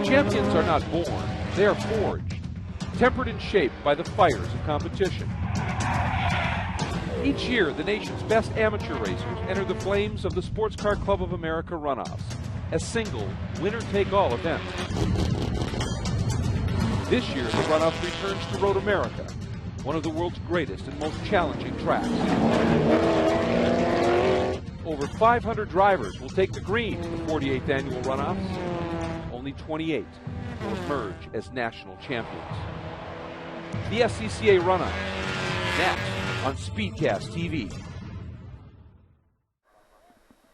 Champions are not born, they are forged, tempered and shaped by the fires of competition. Each year, the nation's best amateur racers enter the flames of the Sports Car Club of America Runoffs, a single, winner-take-all event. This year, the Runoffs returns to Road America, one of the world's greatest and most challenging tracks. Over 500 drivers will take the green in the 48th annual Runoffs. Only 28 will emerge as national champions. The SCCA Runoffs, next on Speedcast TV.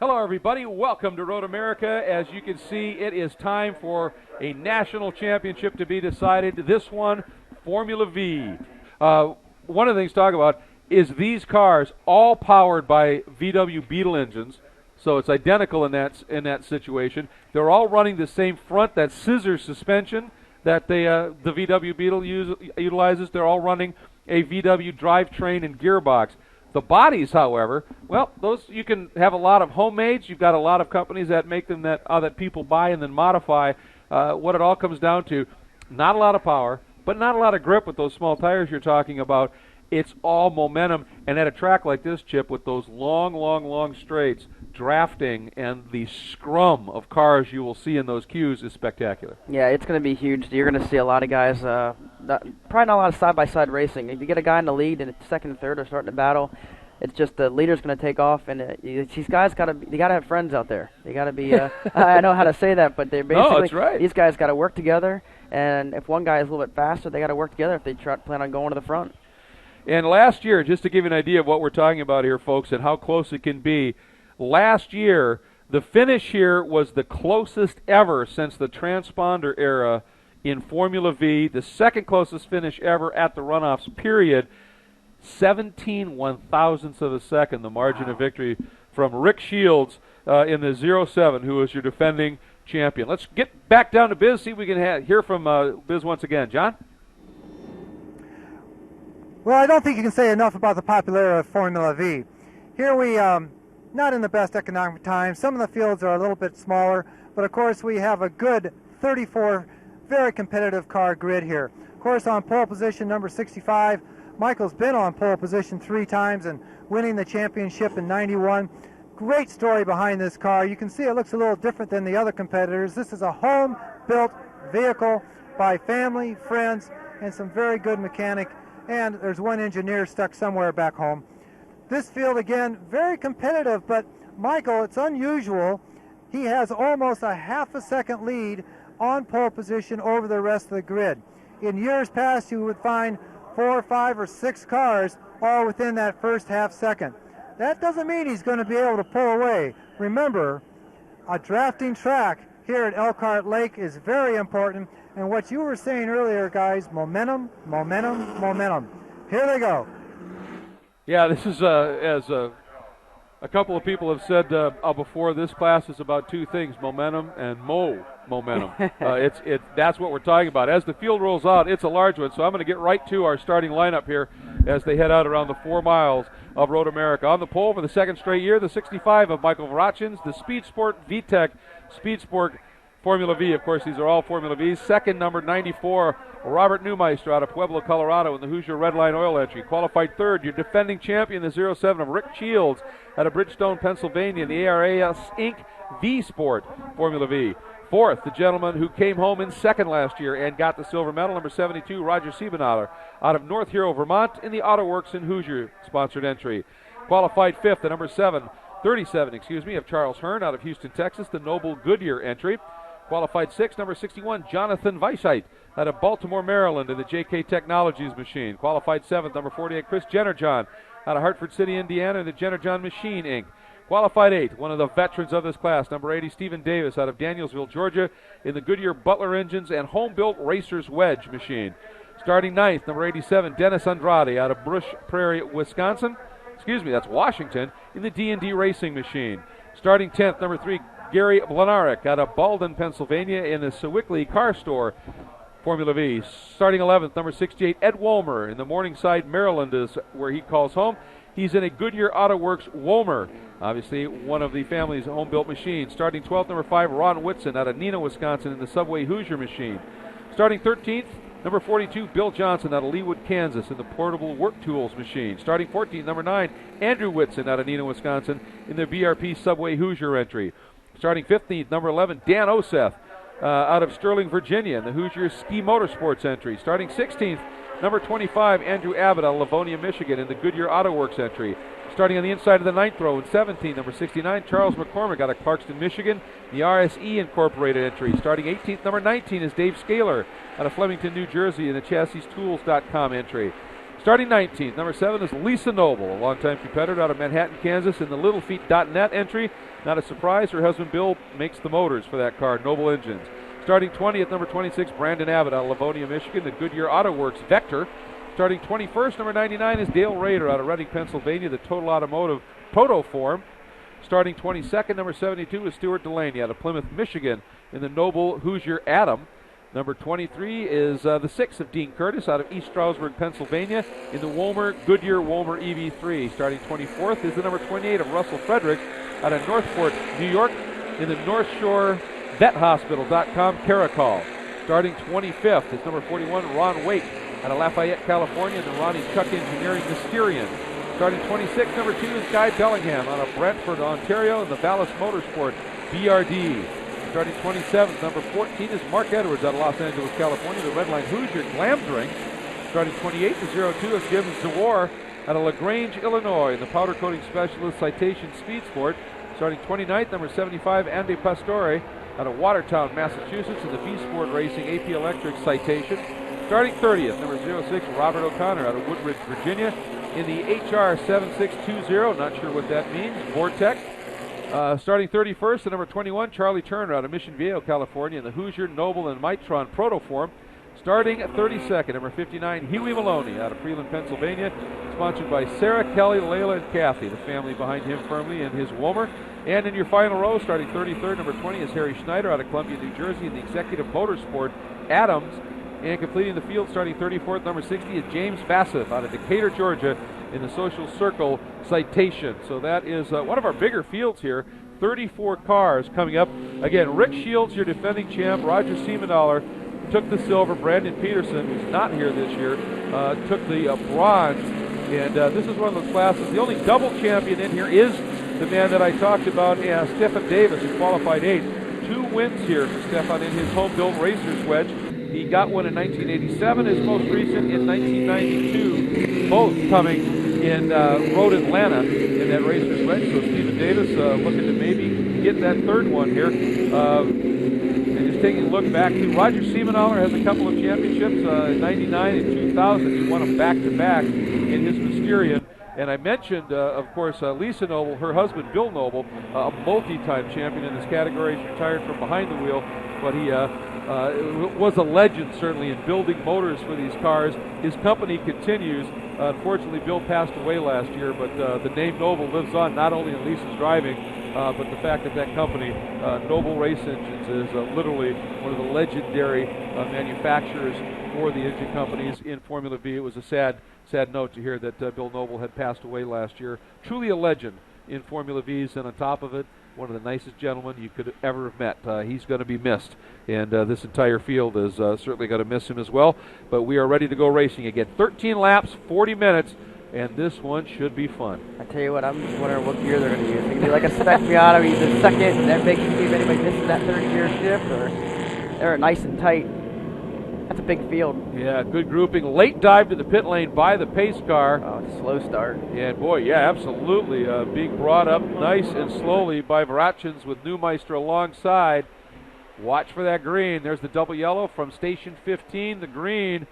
Hello everybody, welcome to Road America. As you can see, it is time for a national championship to be decided. This one, Formula V. One of the things to talk about is these cars all powered by VW Beetle engines, so it's identical in that situation. They're all running the same front, that scissor suspension that the VW Beetle utilizes. They're all running a VW drivetrain and gearbox. The bodies, however, well, those you can have a lot of homemades. You've got a lot of companies that make them that people buy and then modify. What it all comes down to, not a lot of power, but not a lot of grip with those small tires you're talking about. It's all momentum, and at a track like this, Chip, with those long straights, drafting and the scrum of cars you will see in those queues is spectacular. Yeah, it's going to be huge. You're going to see a lot of guys, probably not a lot of side-by-side racing. If you get a guy in the lead and second and third are starting to battle, it's just the leader's going to take off, and these guys got to have friends out there. They got to be. I know how to say that, but they're basically. No, that's right. These guys got to work together, and if one guy is a little bit faster, they got to work together if they plan on going to the front. And last year, just to give you an idea of what we're talking about here, folks, and how close it can be, last year, the finish here was the closest ever since the transponder era in Formula V, the second closest finish ever at the Runoffs, period. 17 one-thousandths of a second, the margin of victory from Rick Shields in the 07, who is your defending champion. Let's get back down to Biz, see if we can hear from Biz once again. John? Well, I don't think you can say enough about the popularity of Formula V. Here we, not in the best economic times. Some of the fields are a little bit smaller, but of course we have a good 34 very competitive car grid here. Of course, on pole position number 65, Michael's been on pole position 3 times and winning the championship in 91. Great story behind this car. You can see it looks a little different than the other competitors. This is a home-built vehicle by family, friends, and some very good mechanic. And there's one engineer stuck somewhere back home. This field, again, very competitive, but Michael, it's unusual. He has almost a half a second lead on pole position over the rest of the grid. In years past, you would find 4, 5, or 6 cars all within that first half second. That doesn't mean he's going to be able to pull away. Remember, a drafting track here at Elkhart Lake is very important. And what you were saying earlier, guys, momentum. Here they go. Yeah, this is, as a couple of people have said before, this class is about 2 things, momentum and momentum. That's what we're talking about. As the field rolls out, it's a large one, so I'm going to get right to our starting lineup here as they head out around the 4 miles of Road America. On the pole for the second straight year, the 65 of Michael Varachins, the Speed Sport VTEC Speed Sport Formula V. Of course, these are all Formula Vs. Second, number 94, Robert Neumeister out of Pueblo, Colorado in the Hoosier Redline Oil entry. Qualified third, your defending champion, the 07 of Rick Shields out of Bridgestone, Pennsylvania in the ARAS Inc. V Sport Formula V. Fourth, the gentleman who came home in second last year and got the silver medal, number 72, Roger Siebenaler out of North Hero, Vermont in the Auto Works in Hoosier sponsored entry. Qualified fifth, the number 37, of Charles Hearn out of Houston, Texas, the Noble Goodyear entry. Qualified sixth, number 61, Jonathan Weisheit out of Baltimore, Maryland in the JK Technologies machine. Qualified seventh, number 48, Chris Jennerjohn out of Hartford City, Indiana in the Jennerjohn Machine, Inc. Qualified eighth, one of the veterans of this class, number 80, Stephen Davis out of Danielsville, Georgia in the Goodyear Butler Engines and home-built Racers Wedge machine. Starting ninth, number 87, Dennis Andrade out of Brush Prairie, Wisconsin. That's Washington in the D&D Racing machine. Starting 10th, number 3, Gary Blanarek out of Baldwin, Pennsylvania in the Sewickley Car Store Formula V. Starting 11th, number 68, Ed Wolmer in the Morningside, Maryland is where he calls home. He's in a Goodyear Auto Works Womer, obviously one of the family's home-built machines. Starting 12th, number 5, Ron Whitson out of Neenah, Wisconsin in the Subway Hoosier machine. Starting 13th, number 42, Bill Johnson out of Leawood, Kansas in the Portable Work Tools machine. Starting 14th, number 9, Andrew Whitson out of Neenah, Wisconsin in the BRP Subway Hoosier entry. Starting 15th, number 11, Dan Oseth out of Sterling, Virginia in the Hoosier Ski Motorsports entry. Starting 16th, number 25, Andrew Abbott out of Livonia, Michigan in the Goodyear Auto Works entry. Starting on the inside of the 9th row in 17th, number 69, Charles McCormick out of Clarkston, Michigan, the RSE Incorporated entry. Starting 18th, number 19 is Dave Scaler out of Flemington, New Jersey in the ChassisTools.com entry. Starting 19th, number 7 is Lisa Noble, a longtime competitor out of Manhattan, Kansas in the LittleFeet.net entry. Not a surprise, her husband Bill makes the motors for that car, Noble Engines. Starting 20th, number 26, Brandon Abbott out of Livonia, Michigan, the Goodyear Auto Works Vector. Starting 21st, number 99 is Dale Rader out of Reading, Pennsylvania, the Total Automotive Protoform. Starting 22nd, number 72 is Stuart Delaney out of Plymouth, Michigan in the Noble Hoosier Atom. Number 23 is the 6th of Dean Curtis out of East Stroudsburg, Pennsylvania in the Goodyear Womer EV3. Starting 24th is the number 28 of Russell Fredericks out of Northport, New York in the North Shore VetHospital.com Caracol. Starting 25th is number 41, Ron Wake out of Lafayette, California, in the Ronnie Chuck Engineering Mysterian. Starting 26th, number 2 is Guy Bellingham out of Brantford, Ontario, in the Vallis Motorsport BRD. Starting 27th, number 14 is Mark Edwards out of Los Angeles, California, the Redline Hoosier Glam Drink. Starting 28th, the 02 is Jim Zawar out of LaGrange, Illinois, in the Powder Coating Specialist Citation Speed Sport. Starting 29th, number 75, Andy Pastore out of Watertown, Massachusetts, in the V-Sport Racing AP Electric Citation. Starting 30th, number 06, Robert O'Connor out of Woodbridge, Virginia, in the HR 7620, not sure what that means, Vortec. Starting 31st, the number 21, Charlie Turner out of Mission Viejo, California, in the Hoosier, Noble, and Mitron Protoform. Starting 32nd, number 59, Huey Maloney out of Freeland, Pennsylvania, sponsored by Sarah, Kelly, Layla, and Kathy, the family behind him firmly in his Womer. And in your final row, starting 33rd, number 20 is Harry Schneider out of Columbia, New Jersey, in the Executive Motorsport Adams. And completing the field, starting 34th, number 60 is James Vassif out of Decatur, Georgia, in the Social Circle Citation. So that is one of our bigger fields here. 34 cars coming up. Again, Rick Shields, your defending champ. Roger Siemendollar took the silver. Brandon Peterson, who's not here this year, took the bronze. And this is one of those classes. The only double champion in here is the man that I talked about, Stefan Davis, who qualified 8th. 2 wins here for Stefan in his home-built Racers Wedge. He got one in 1987, his most recent in 1992, both coming in Road Atlanta in that Racers Wedge. So Stephen Davis looking to maybe get that third one here. And just taking a look back to Roger Siemendollar has a couple of championships, in 99 and 2000. He won them back-to-back in his Mysterian. And I mentioned, of course, Lisa Noble, her husband Bill Noble, a multi-time champion in this category. He's retired from behind the wheel, but he was a legend, certainly, in building motors for these cars. His company continues. Unfortunately, Bill passed away last year, but the name Noble lives on, not only in Lisa's driving, but the fact that that company, Noble Race Engines, is literally one of the legendary manufacturers for the engine companies in Formula V. It was a sad note to hear that Bill Noble had passed away last year. Truly a legend in Formula Vs, and on top of it, one of the nicest gentlemen you could ever have met. He's going to be missed, and this entire field is certainly going to miss him as well. But we are ready to go racing again. 13 laps, 40 minutes, and this one should be fun. I tell you what, I'm just wondering what gear they're going to use. They can do like a spec Miata, use the second, and then make you see if anybody misses that third gear shift, or they're nice and tight. That's a big field. Yeah, good grouping. Late dive to the pit lane by the pace car. Oh, it's a slow start. And boy, yeah, absolutely. Being brought up nice and slowly by Varachins with Neumeister alongside. Watch for that green. There's the double yellow from station 15, the green.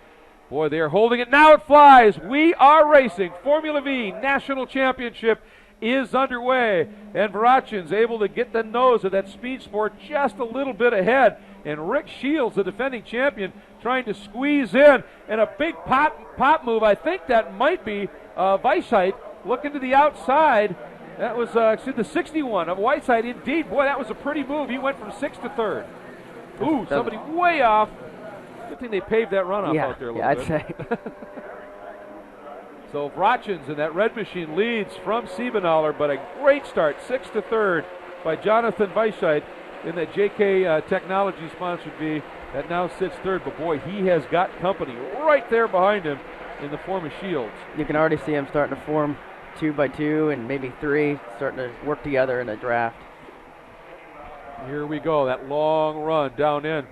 Boy, they're holding it. Now it flies. We are racing. Formula V National Championship is underway. And Varachins able to get the nose of that Speed Sport just a little bit ahead. And Rick Shields, the defending champion, trying to squeeze in. And a big pop move. I think that might be Weisheit looking to the outside. That was the 61 of Whiteside. Indeed, boy, that was a pretty move. He went from 6th to 3rd. Ooh, somebody way off. Good thing they paved that runoff out there a little bit. I'd say. So Vrachins in that red machine leads from Siebenaller, but a great start, 6 to 3rd by Jonathan Weisheit in that JK Technology sponsored V that now sits 3rd. But boy, he has got company right there behind him in the form of Shields. You can already see him starting to form 2 by 2 and maybe 3, starting to work together in a draft. Here we go, that long run down in.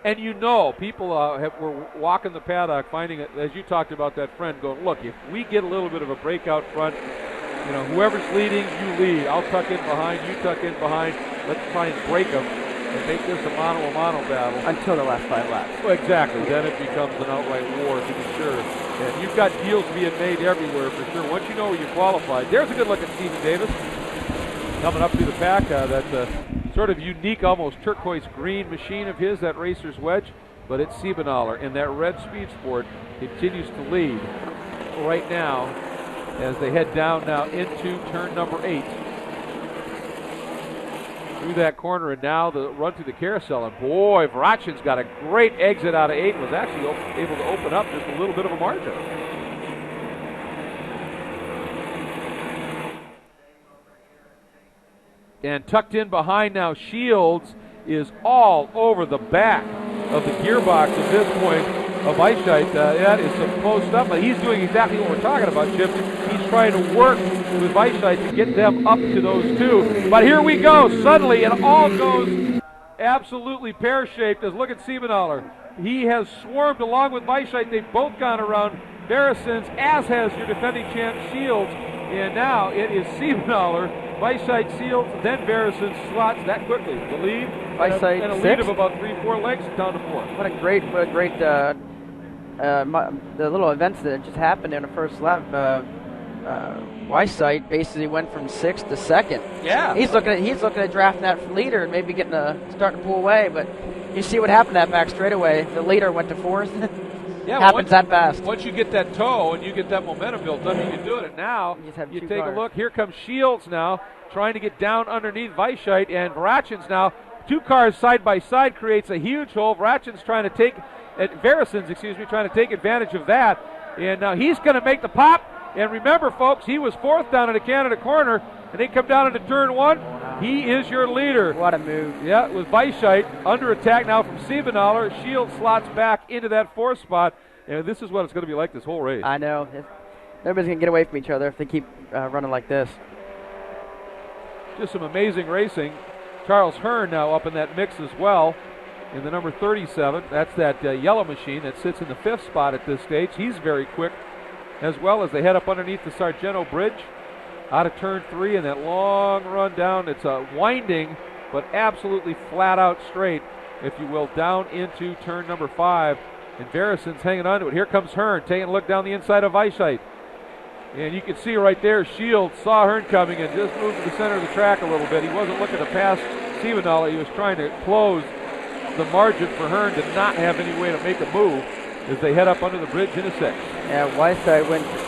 And you know, people were walking the paddock, finding it, as you talked about that friend, going, look, if we get a little bit of a breakout front, you know, whoever's leading, you lead. I'll tuck in behind, you tuck in behind. Let's try and break them and make this a mano-a-mano battle. Until the last 5 laps. Well, exactly. Then it becomes an outright war, to be sure. And you've got deals being made everywhere, for sure. Once you know where you qualified. There's a good look at Stephen Davis coming up through the pack. That sort of unique, almost turquoise green machine of his, that racer's wedge. But it's Siebenaller, and that red Speed Sport continues to lead right now as they head down now into turn number 8. Through that corner, and now the run through the carousel. And boy, Vrachin's got a great exit out of 8 and was actually able to open up just a little bit of a margin. And tucked in behind now, Shields is all over the back of the gearbox at this point of Weisheit. That is some close stuff, but he's doing exactly what we're talking about, Chip. He's trying to work with Weisheit to get them up to those 2. But here we go. Suddenly, it all goes absolutely pear-shaped. As look at Siebenaller. He has swarmed along with Weisheit. They've both gone around Beresins, as has your defending champ Shields. And now it is Siebenaller, Weisheit, Shields, then Beresins slots that quickly. The lead, Weisheit and a lead of about 3-4 lengths down to 4. What a great the little events that just happened in the first lap. Weisheit basically went from 6th to 2nd. Yeah, he's looking at drafting that leader and maybe starting to pull away. But you see what happened that back straightaway. The leader went to 4th. Yeah, happens that fast. Once you get that toe and you get that momentum built up, you can do it. And now you take a look. Here comes Shields now, trying to get down underneath Weisheit, and Vrachin's now 2 cars side by side creates a huge hole. Vrachin's trying to take Beresins, trying to take advantage of that, and now he's going to make the pop. And remember, folks, he was 4th down in the Canada corner, and they come down into turn 1. He is your leader. What a move. Yeah, with Weisheit under attack now from Siebenaller. Shields slots back into that 4th spot, and this is what it's going to be like this whole race. I know. Everybody's going to get away from each other if they keep running like this. Just some amazing racing. Charles Hearn now up in that mix as well in the number 37. That's that yellow machine that sits in the 5th spot at this stage. He's very quick as well as they head up underneath the Sargento Bridge out of turn 3, and that long run down. It's a winding but absolutely flat out straight, if you will, down into turn number 5. And Beresins hanging on to it. Here comes Hearn taking a look down the inside of Weisheit. And you can see right there, Shields saw Hearn coming and just moved to the center of the track a little bit. He wasn't looking to pass Siebenaller. He was trying to close the margin for Hearn to not have any way to make a move as they head up under the bridge into 6. Yeah, Weisheit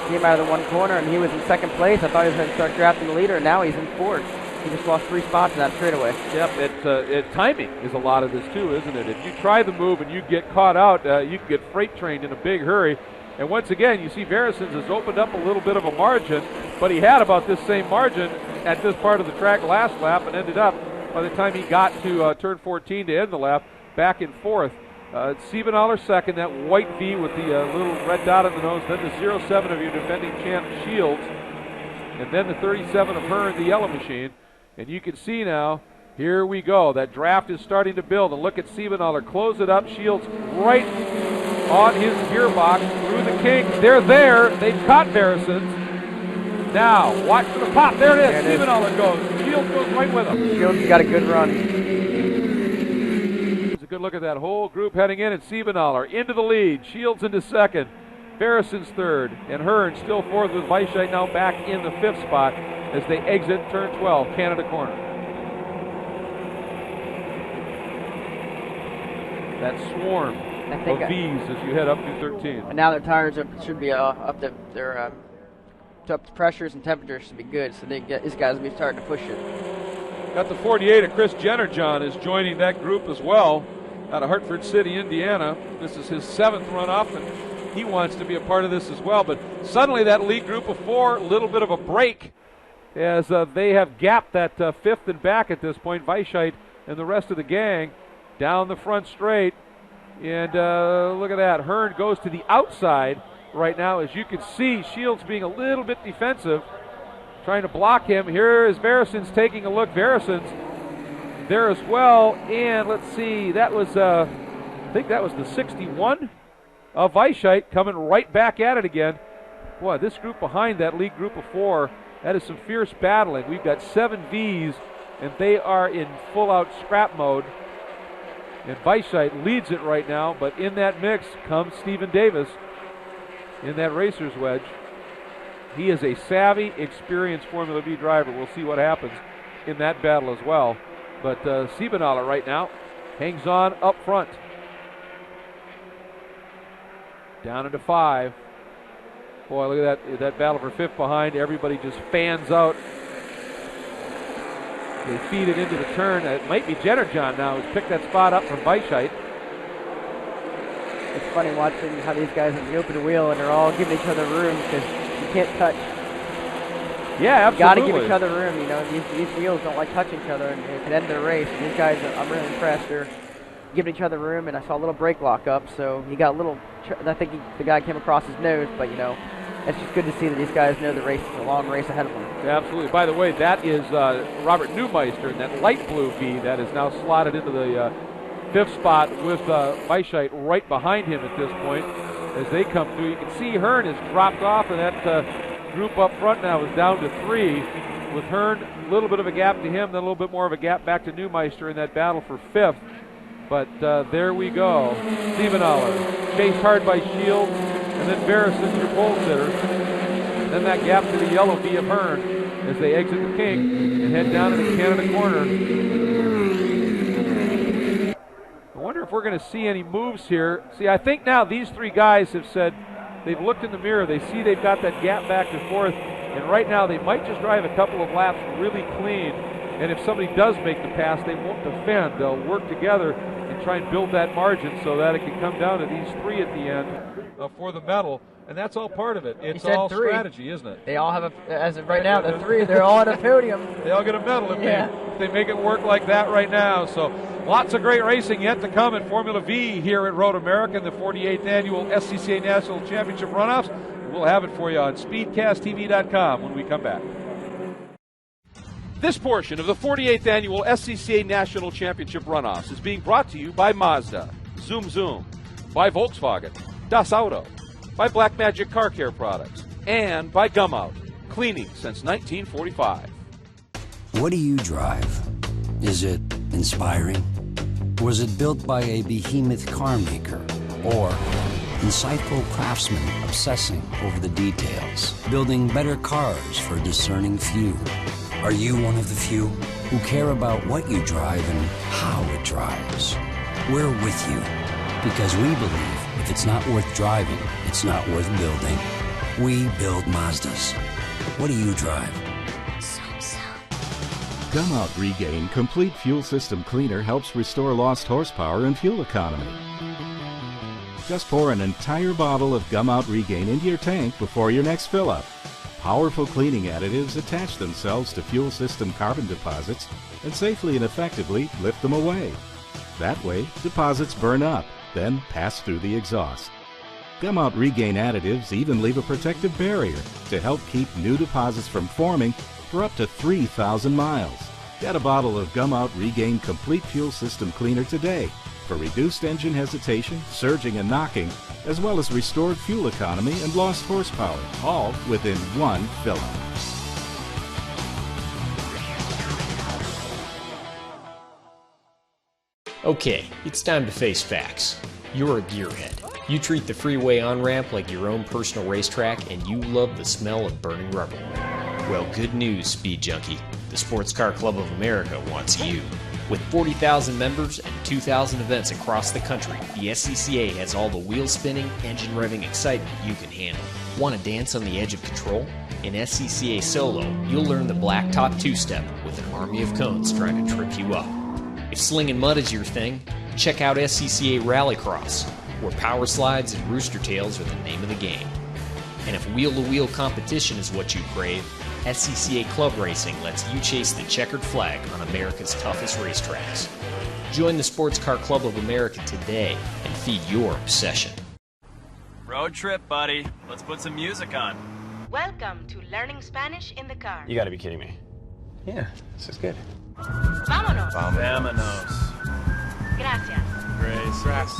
came out of the one corner and he was in 2nd place. I thought he was going to start drafting the leader, and now he's in 4th. He just lost 3 spots in that straightaway. Yep, timing is a lot of this too, isn't it? If you try the move and you get caught out, you can get freight trained in a big hurry. And once again, you see Beresins has opened up a little bit of a margin, but he had about this same margin at this part of the track last lap and ended up, by the time he got to turn 14 to end the lap, back in 4th. Siebenaller 2nd, that white V with the little red dot on the nose, then the 07 of your defending champ Shields, and then the 37 of Hearn, the yellow machine. And you can see now, here we go, that draft is starting to build. And look at Siebenaller close it up. Shields right on his gearbox through the kinks. They're there. They've caught Beresins. Now, watch for the pop. There it is. Siebenaller goes. Shields goes right with him. Shields got a good run. It's a good look at that whole group heading in, and Siebenaller into the lead. Shields into 2nd. Beresins 3rd. And Hearn still 4th with Weisheit now back in the 5th spot as they exit turn 12, Canada corner. That swarm of V's as you head up to 13. And now their tires should be up to their pressures and temperatures should be good, so these guys will be starting to push it. Got the 48 of Chris Jenner, John, is joining that group as well out of Hartford City, Indiana. This is his 7th runoff, and he wants to be a part of this as well. But suddenly that lead group of 4, a little bit of a break as they have gapped that fifth and back at this point. Weisheit and the rest of the gang down the front straight. And look at that. Hearn goes to the outside right now. As you can see, Shields being a little bit defensive, trying to block him. Here is Verison's taking a look. Verison's there as well. And let's see, that was, I think that was the 61 of Weisheit coming right back at it again. Boy, this group behind that lead group of 4, that is some fierce battling. We've got 7 Vs, and they are in full-out scrap mode. And Weisheit leads it right now, but in that mix comes Stephen Davis in that racer's wedge. He is a savvy, experienced Formula V driver. We'll see what happens in that battle as well. But Siebenthaler right now hangs on up front. Down into 5. Boy, look at that battle for 5th behind. Everybody just fans out. They feed it into the turn. It might be Jennerjohn now who's picked that spot up from Weisheit. It's funny watching how these guys in the open wheel and they're all giving each other room because you can't touch. Yeah, absolutely. You got to give each other room. You know, these wheels don't like touching each other, and it can end their race. And these guys, I'm really impressed. They're giving each other room, and I saw a little brake lock up, so he got a little. I think the guy came across his nose, but you know, it's just good to see that these guys know the race is a long race ahead of them. Yeah, absolutely. By the way, that is Robert Neumeister in that light blue V that is now slotted into the 5th spot with Weisheit right behind him at this point as they come through. You can see Hearn has dropped off, and that group up front now is down to 3 with Hearn, a little bit of a gap to him, then a little bit more of a gap back to Neumeister in that battle for 5th. But there we go. Siebenthaler chased hard by Shields, and then Verison, your pole sitter. Then that gap to the yellow V of Hearn as they exit the pink and head down to the Canada corner. I wonder if we're going to see any moves here. See, I think now these 3 guys have said they've looked in the mirror. They see they've got that gap back and forth, and right now they might just drive a couple of laps really clean. And if somebody does make the pass, they won't defend. They'll work together and try and build that margin so that it can come down to these 3 at the end for the medal. And that's all part of it. It's all 3. Strategy, isn't it? They all have as of right now, the 3, they're all at a podium. They all get a medal if they make it work like that right now. So lots of great racing yet to come in Formula V here at Road America in the 48th annual SCCA National Championship Runoffs. We'll have it for you on SpeedcastTV.com when we come back. This portion of the 48th annual SCCA National Championship Runoffs is being brought to you by Mazda, Zoom Zoom, by Volkswagen, Das Auto, by Black Magic Car Care Products, and by Gumout, cleaning since 1945. What do you drive? Is it inspiring? Was it built by a behemoth car maker? Or insightful craftsmen obsessing over the details, building better cars for a discerning few? Are you one of the few who care about what you drive and how it drives? We're with you because we believe if it's not worth driving, it's not worth building. We build Mazdas. What do you drive? Gumout Regain Complete Fuel System Cleaner helps restore lost horsepower and fuel economy. Just pour an entire bottle of Gumout Regain into your tank before your next fill-up. Powerful cleaning additives attach themselves to fuel system carbon deposits and safely and effectively lift them away. That way, deposits burn up, then pass through the exhaust. Gumout Regain additives even leave a protective barrier to help keep new deposits from forming for up to 3,000 miles. Get a bottle of Gumout Regain Complete Fuel System Cleaner today for reduced engine hesitation, surging and knocking, as well as restored fuel economy and lost horsepower, all within one fill-up. Okay, it's time to face facts. You're a gearhead. You treat the freeway on-ramp like your own personal racetrack, and you love the smell of burning rubber. Well, good news, Speed Junkie. The Sports Car Club of America wants you. With 40,000 members and 2,000 events across the country, the SCCA has all the wheel-spinning, engine-revving excitement you can handle. Want to dance on the edge of control? In SCCA Solo, you'll learn the blacktop two-step with an army of cones trying to trip you up. If slinging mud is your thing, check out SCCA Rallycross, where power slides and rooster tails are the name of the game. And if wheel-to-wheel competition is what you crave, SCCA Club Racing lets you chase the checkered flag on America's toughest racetracks. Join the Sports Car Club of America today and feed your obsession. Road trip, buddy. Let's put some music on. Welcome to Learning Spanish in the Car. You gotta be kidding me. Yeah, this is good. Vámonos. Vámonos. Gracias. Gracias.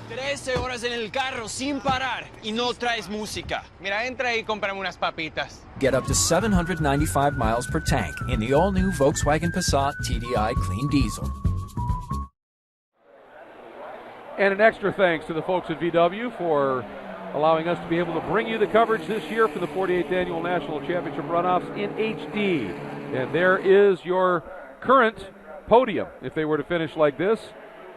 13 horas en el carro sin parar y no traes música. Mira, entra y cómprame unas papitas. Get up to 795 miles per tank in the all-new Volkswagen Passat TDI Clean Diesel. And an extra thanks to the folks at VW for allowing us to be able to bring you the coverage this year for the 48th Annual National Championship Runoffs in HD. And there is your current podium if they were to finish like this.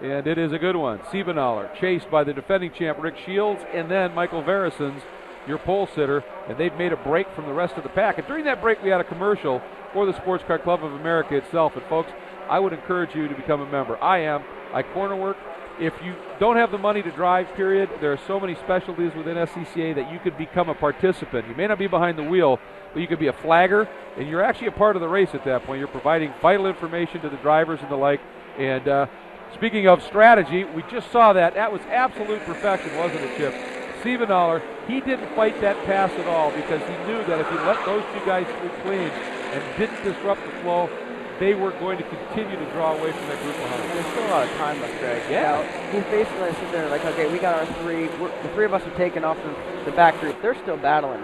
And it is a good one. Siebenaller chased by the defending champ Rick Shields, and then Michael Verisons, your pole sitter, and they've made a break from the rest of the pack. And during that break, we had a commercial for the Sports Car Club of America itself. And folks, I would encourage you to become a member. I corner work. If you don't have the money to drive, period, there are so many specialties within SCCA that you could become a participant. You may not be behind the wheel, but you could be a flagger, and you're actually a part of the race at that point. You're providing vital information to the drivers and the like. And speaking of strategy, we just saw that. That was absolute perfection, wasn't it, Chip? Siebenaller, he didn't fight that pass at all because he knew that if he let those two guys through clean and didn't disrupt the flow, they were going to continue to draw away from that group behind. There's still a lot of time left, Greg. Yeah. He's basically sitting there like, okay, we got our three. The three of us are taking off the back group. They're still battling.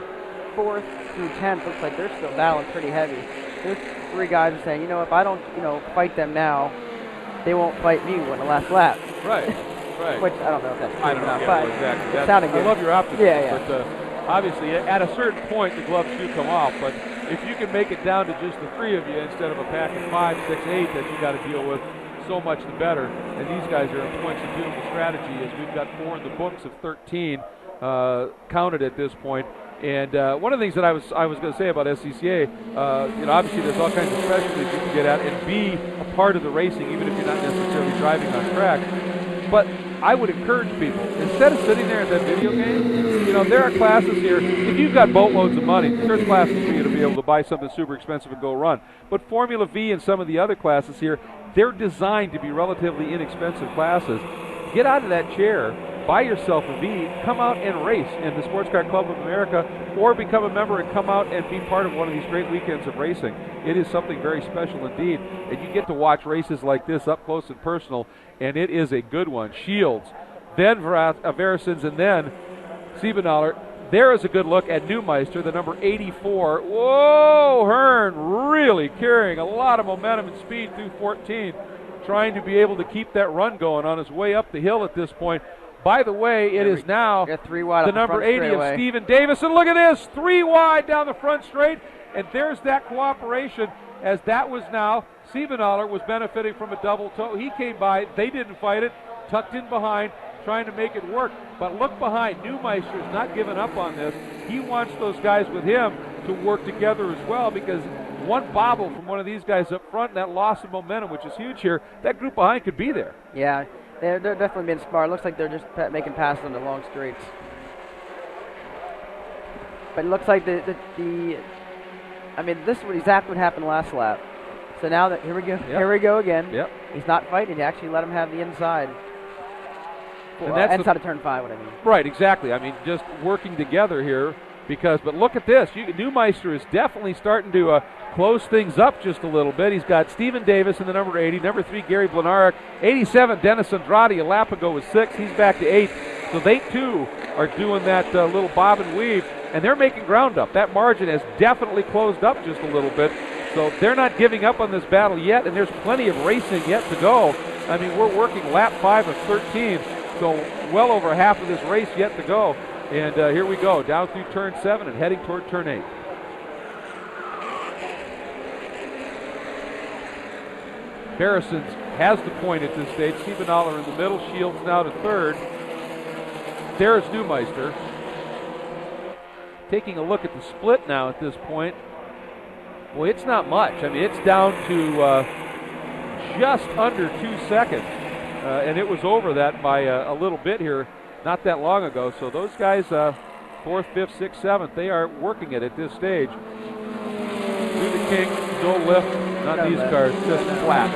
4th through 10th looks like they're still battling pretty heavy. There's 3 guys are saying, if I don't, fight them now, they won't fight me when the last lap. Right. Which I don't know if that's true I don't or not, know but exactly. it sounded good. I love your optimism. Yeah. But obviously, at a certain point, the gloves do come off. But if you can make it down to just the 3 of you instead of a pack of 5, 6, 8 that you got to deal with, so much the better. And these guys are employing some beautiful strategy as we've got 4 in the books of 13 counted at this point. And one of the things that I was going to say about SCCA, obviously there's all kinds of specialties you can get at and be a part of the racing, even if you're not necessarily driving on track. But I would encourage people, instead of sitting there in that video game, there are classes here. If you've got boatloads of money, there's classes for you to be able to buy something super expensive and go run. But Formula V and some of the other classes here, they're designed to be relatively inexpensive classes. Get out of that chair, buy yourself a V, come out and race in the Sports Car Club of America, or become a member and come out and be part of one of these great weekends of racing. It is something very special indeed, and you get to watch races like this up close and personal, and it is a good one. Shields, then Verisons, and then Siebenaller. There is a good look at Neumeister, the number 84. Whoa, Hearn really carrying a lot of momentum and speed through 14, trying to be able to keep that run going on his way up the hill at this point. By the way, it is now the number 80 of Stephen Davis. And look at this, 3 wide down the front straight. And there's that cooperation, as that was now, Siebenaller was benefiting from a double toe. He came by, they didn't fight it, tucked in behind, trying to make it work. But look behind, Neumeister's not giving up on this. He wants those guys with him to work together as well, because one bobble from one of these guys up front and that loss of momentum, which is huge here, that group behind could be there. Yeah. They're definitely being smart. It looks like they're just making passes on the long straights. But it looks like this is exactly what happened last lap. So now that here we go again. Yep. He's not fighting. He actually let him have the inside. Inside of turn 5, what I mean. Right, exactly. I mean, just working together here. But look at this. Neumeister is definitely starting to close things up just a little bit. He's got Stephen Davis in the number 80, number 3 Gary Blenarek, 87 Dennis Andrade. A lap ago was 6. He's back to 8. So they too are doing that little bob and weave, and they're making ground up. That margin has definitely closed up just a little bit. So they're not giving up on this battle yet, and there's plenty of racing yet to go. I mean, we're working lap 5 of 13, so well over half of this race yet to go. And here we go, down through turn 7 and heading toward turn 8. Verisons has the point at this stage. Siebenaller in the middle, Shields now to 3rd. There's Neumeister. Taking a look at the split now at this point. Well, it's not much. I mean, it's down to just under 2 seconds, and it was over that by a little bit here not that long ago. So those guys, 4th, 5th, 6th, 7th, they are working it at this stage. Do the kink, no lift, not these cars, just flat.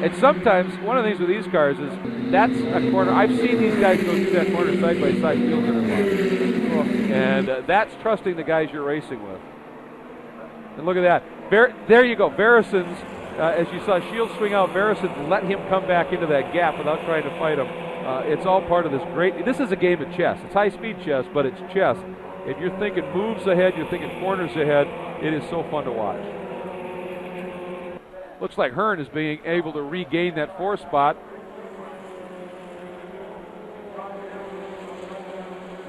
And sometimes, one of the things with these cars is that's a corner. I've seen these guys go through that corner side by side field interval. And that's trusting the guys you're racing with. And look at that. There you go. Verison's, as you saw Shields swing out, Verison let him come back into that gap without trying to fight him. It's all part of this great. This is a game of chess. It's high-speed chess, but it's chess. If you're thinking moves ahead, you're thinking corners ahead, it is so fun to watch. Looks like Hearn is being able to regain that 4th spot.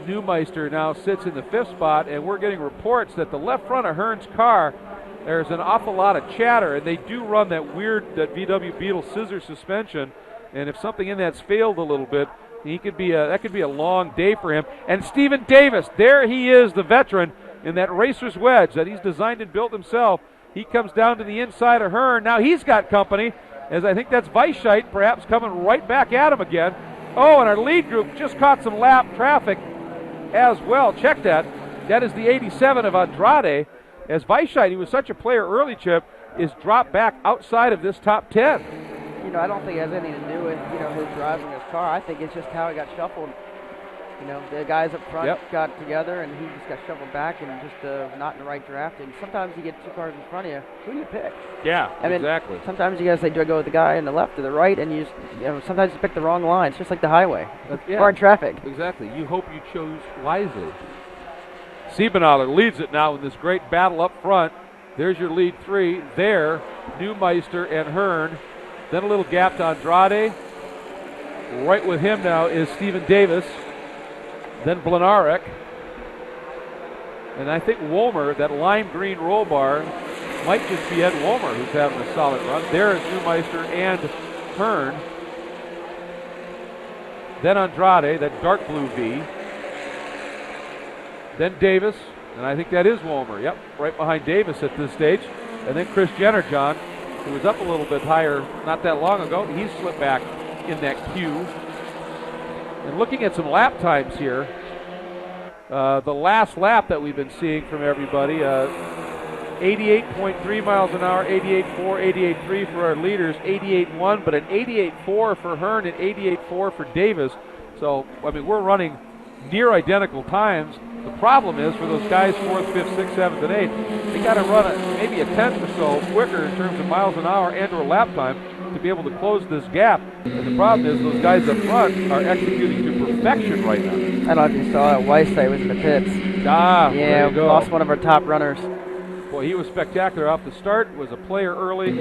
Neumeister now sits in the 5th spot, and we're getting reports that the left front of Hearn's car, there's an awful lot of chatter, and they do run that VW Beetle scissor suspension, and if something in that's failed a little bit, that could be a long day for him. And Stephen Davis, there he is, the veteran, in that racer's wedge that he's designed and built himself. He comes down to the inside of Hearn. Now he's got company, as I think that's Weisheit perhaps coming right back at him again. Oh, and our lead group just caught some lap traffic as well. Check that. That is the 87 of Andrade, as Weisheit, he was such a player early, Chip, is dropped back outside of this top 10. You know, I don't think it has anything to do with, who's driving his car. I think it's just how he got shuffled. The guys up front got together, and he just got shuffled back and just not in the right draft. And sometimes you get 2 cars in front of you. Who do you pick? Yeah, I mean, exactly. Sometimes you got to say, do I go with the guy on the left or the right? And you just, sometimes you pick the wrong line. It's just like the highway or in traffic. Exactly. You hope you chose wisely. Siebenaler leads it now in this great battle up front. There's your lead 3. There, Neumeister and Hearn. Then a little gap to Andrade. Right with him now is Stephen Davis. Then Blenarek. And I think Woolmer, that lime green roll bar, might just be Ed Woolmer who's having a solid run. There is Neumeister and Hearn. Then Andrade, that dark blue V. Then Davis, and I think that is Woolmer. Yep, right behind Davis at this stage. And then Chris Jennerjohn, who was up a little bit higher not that long ago. He's slipped back in that queue. And looking at some lap times here, the last lap that we've been seeing from everybody, 88.3 miles an hour, 88.4, 88.3 for our leaders, 88.1, but an 88.4 for Hearn and 88.4 for Davis. So, I mean, we're running near identical times. The problem is for those guys 4th, 5th, 6th, 7th, and 8th, they got to run maybe a tenth or so quicker in terms of miles an hour and or lap time to be able to close this gap. And the problem is those guys up front are executing to perfection right now. I don't know if you saw it. Weisheit was in the pits. Yeah, we lost one of our top runners. Boy, he was spectacular off the start, was a player early,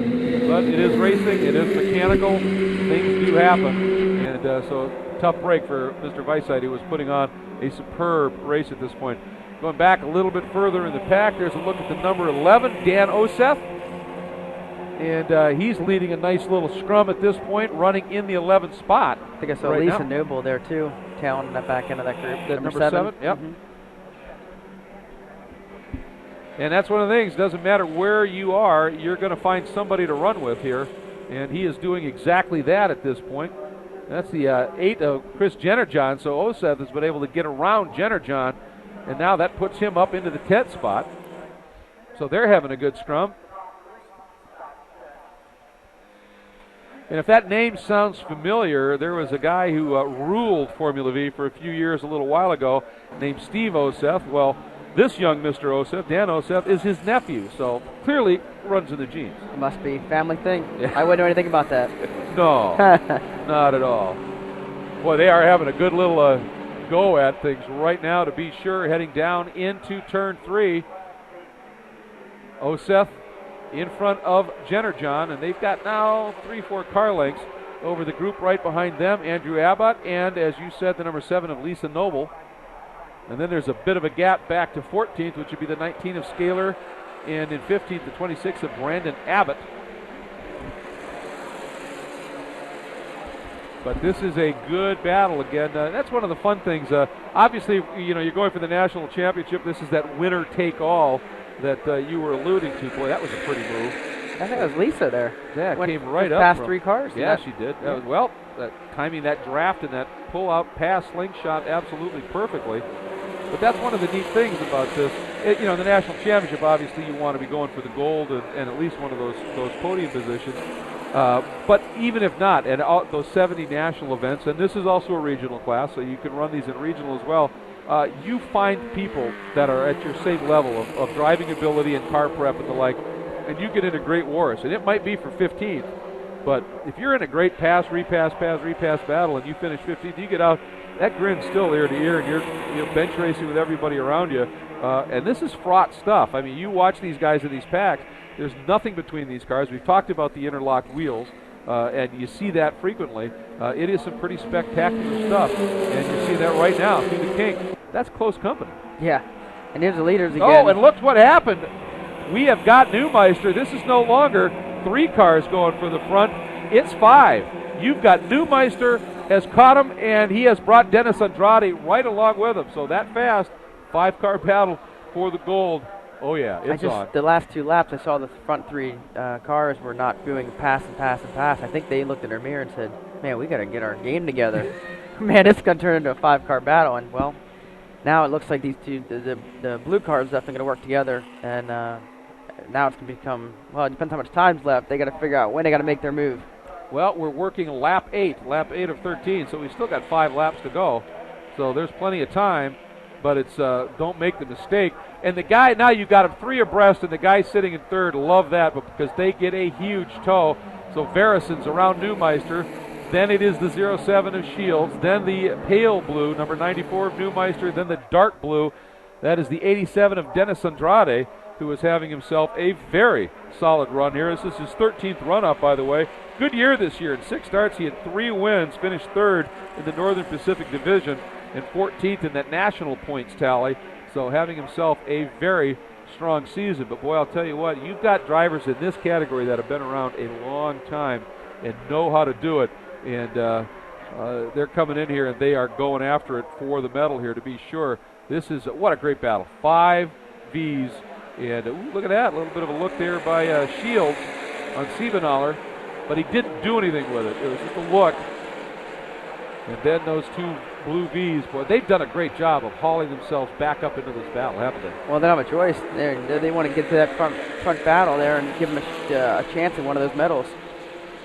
but it is racing, it is mechanical, things do happen. And so tough break for Mr. Weisheit, who was putting on a superb race at this point. Going back a little bit further in the pack, there's a look at the number 11, Dan Oseth. And he's leading a nice little scrum at this point, running in the 11th spot. I think I saw Lisa Noble there too, tailing that back end of that group. Number 7. Yep. Mm-hmm. And that's one of the things, doesn't matter where you are, you're going to find somebody to run with here. And he is doing exactly that at this point. That's the 8 of Chris Jennerjohn, so Oseth has been able to get around Jennerjohn, and now that puts him up into the 10th spot. So they're having a good scrum. And if that name sounds familiar, there was a guy who ruled Formula V for a few years a little while ago named Steve Oseth. Well, this young Mr. Oseth, Dan Oseth, is his nephew, so clearly runs in the genes. It must be a family thing. Yeah. I wouldn't know anything about that. No, not at all. Boy, they are having a good little go at things right now, to be sure, heading down into turn 3. Oseth in front of Jennerjohn, and they've got now 3-4 car lengths over the group right behind them, Andrew Abbott, and as you said, the number 7 of Lisa Noble. And then there's a bit of a gap back to 14th, which would be the 19 of Scaler, and in 15th, the 26 of Brandon Abbott. But this is a good battle again. That's one of the fun things. Obviously, you're going for the national championship. This is that winner-take-all that you were alluding to. Boy, that was a pretty move. I think it was Lisa there. Yeah, Went came right up. past 3 cars. Yeah, she did. That was, well, timing that draft and that pull-out pass slingshot absolutely perfectly. But that's one of the neat things about this. The national championship, obviously, you want to be going for the gold and at least one of those podium positions. But even if not, and those 70 national events, and this is also a regional class, so you can run these in regional as well, you find people that are at your same level of driving ability and car prep and the like, and you get into great wars. And it might be for 15th, but if you're in a great pass, repass battle and you finish 15th, you get out, that grin's still ear to ear, and you're bench racing with everybody around you. And this is fraught stuff. I mean, you watch these guys in these packs, there's nothing between these cars. We've talked about the interlocked wheels, and you see that frequently. It is some pretty spectacular stuff, and you see that right now through the kink. That's close company. Yeah, and here's the leaders again. Oh, and look what happened. We have got Newmeister. This is no longer 3 cars going for the front. It's 5. You've got Newmeister has caught him, and he has brought Dennis Andrade right along with him. So that fast, 5-car battle for the gold. Oh, yeah, it's on. The last 2 laps, I saw the front 3 cars were not doing pass. I think they looked in their mirror and said, man, we got to get our game together. Man, it's going to turn into a 5-car battle. And, well, now it looks like these two, the blue cars, definitely going to work together. And now it's going to become, well, it depends how much time's left. They got to figure out when they got to make their move. Well, we're working lap 8 of 13, so we still got 5 laps to go. So there's plenty of time, but it's don't make the mistake. And the guy, now you've got him 3 abreast, and the guy sitting in third, love that, but because they get a huge tow. So Verison's around Newmeister. Then it is the 07 of Shields. Then the pale blue, number 94 of Newmeister. Then the dark blue, that is the 87 of Dennis Andrade, who is having himself a very solid run here. This is his 13th run-up, by the way. Good year this year. In 6 starts, he had 3 wins, finished 3rd in the Northern Pacific Division, and 14th in that national points tally. So having himself a very strong season. But, boy, I'll tell you what, you've got drivers in this category that have been around a long time and know how to do it. And they're coming in here, and they are going after it for the medal here, to be sure. This is, what a great battle. 5 Vs. And look at that, a little bit of a look there by Shields on Siebenaller, but he didn't do anything with it. It was just a look. And then those 2 blue Vs, boy, they've done a great job of hauling themselves back up into this battle, haven't they? Well, they don't have a choice. They want to get to that front battle there and give them a chance at one of those medals.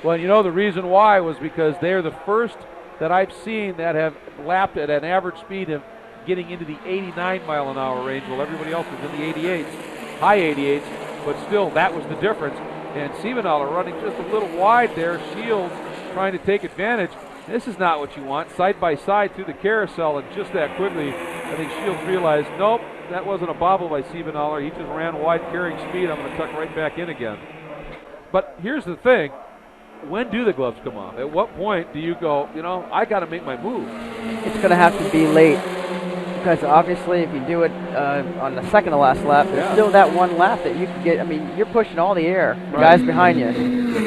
Well, you know, the reason why was because they're the first that I've seen that have lapped at an average speed of getting into the 89-mile-an-hour range, while everybody else was in the 88s, high 88s, but still, that was the difference. And Siebenaller running just a little wide there. Shields trying to take advantage. This is not what you want. Side by side through the carousel, and just that quickly, I think Shields realized, nope, that wasn't a bobble by Siebenaller. He just ran wide, carrying speed. I'm going to tuck right back in again. But here's the thing. When do the gloves come off? At what point do you go, you know, I got to make my move? It's going to have to be late. Because obviously, if you do it on the second to last lap, there's still that one lap that you can get. I mean, you're pushing all the air, the guys behind you.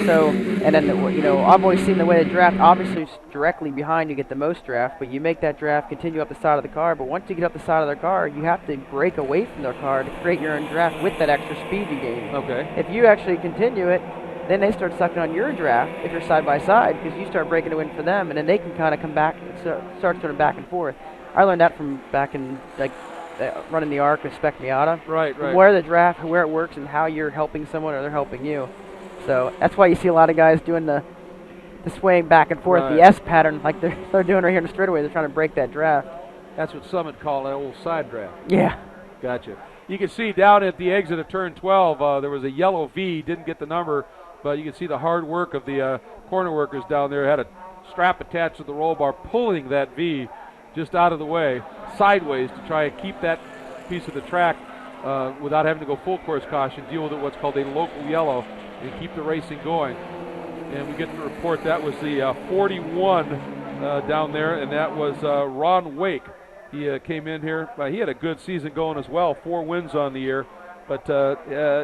So, and then, you know, I've always seen the way they draft. Obviously, it's directly behind you get the most draft, but you make that draft continue up the side of the car. But once you get up the side of their car, you have to break away from their car to create your own draft with that extra speed you gain. Okay. If you actually continue it, then they start sucking on your draft if you're side by side, because you start breaking a win for them, and then they can kind of come back and start sort of back and forth. I learned that from back in running the ARC with Spec Miata. Right. Where the draft, where it works, and how you're helping someone or they're helping you. So that's why you see a lot of guys doing the swaying back and forth, the S pattern, like they're doing right here in the straightaway. They're trying to break that draft. That's what some would call an old side draft. Yeah. Gotcha. You can see down at the exit of turn 12, there was a yellow V, didn't get the number, but you can see the hard work of the corner workers down there. Had a strap attached to the roll bar, pulling that V just out of the way, sideways, to try and keep that piece of the track without having to go full course caution, deal with what's called a local yellow, and keep the racing going. And we get the report that was the 41 down there, and that was Ron Wake. He came in here. He had a good season going as well, 4 wins on the year, but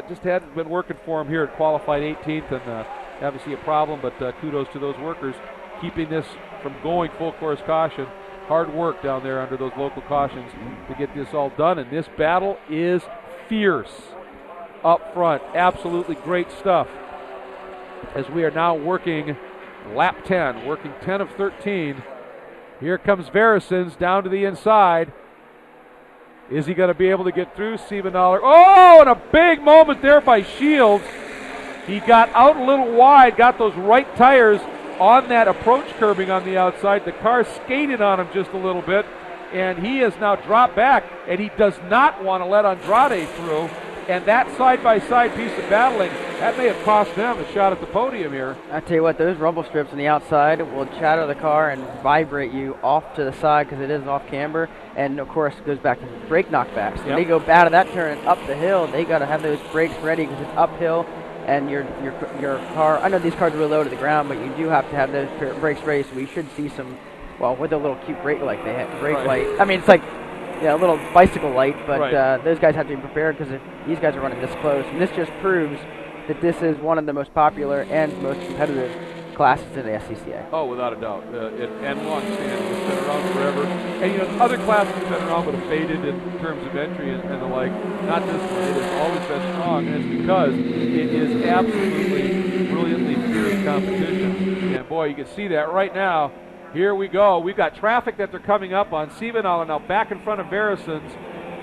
just hadn't been working for him here. Qualified 18th, and obviously a problem, but kudos to those workers keeping this from going full course caution. Hard work down there under those local cautions to get this all done, and this battle is fierce up front. Absolutely great stuff as we are now working lap 10, working 10 of 13. Here comes Verisons down to the inside. Is he going to be able to get through Siebenthaler? Oh, and a big moment there by Shields. He got out a little wide, got those right tires on that approach curbing on the outside. The car skated on him just a little bit, and he has now dropped back, and he does not want to let Andrade through. And that side-by-side piece of battling, that may have cost them a shot at the podium here. I tell you what, those rumble strips on the outside will chatter the car and vibrate you off to the side because it is off camber. And, of course, it goes back to brake knockbacks. When they go out of that turn and up the hill, they got to have those brakes ready because it's uphill. And your car, I know these cars are really low to the ground, but you do have to have those brakes ready. So we should see some, well, with a little cute brake light they had, brake light. I mean, it's like, yeah, a little bicycle light, but those guys have to be prepared because these guys are running this close. And this just proves that this is one of the most popular and most competitive classes in the SCCA. Oh, without a doubt. And long-standing. It's been around forever. And, you know, other classes have been around but have faded in terms of entry and the like. Not this one. It has always been strong, and it's because it is absolutely brilliantly fierce competition. And, boy, you can see that right now. Here we go. We've got traffic that they're coming up on. Siebenthaler now back in front of Verisons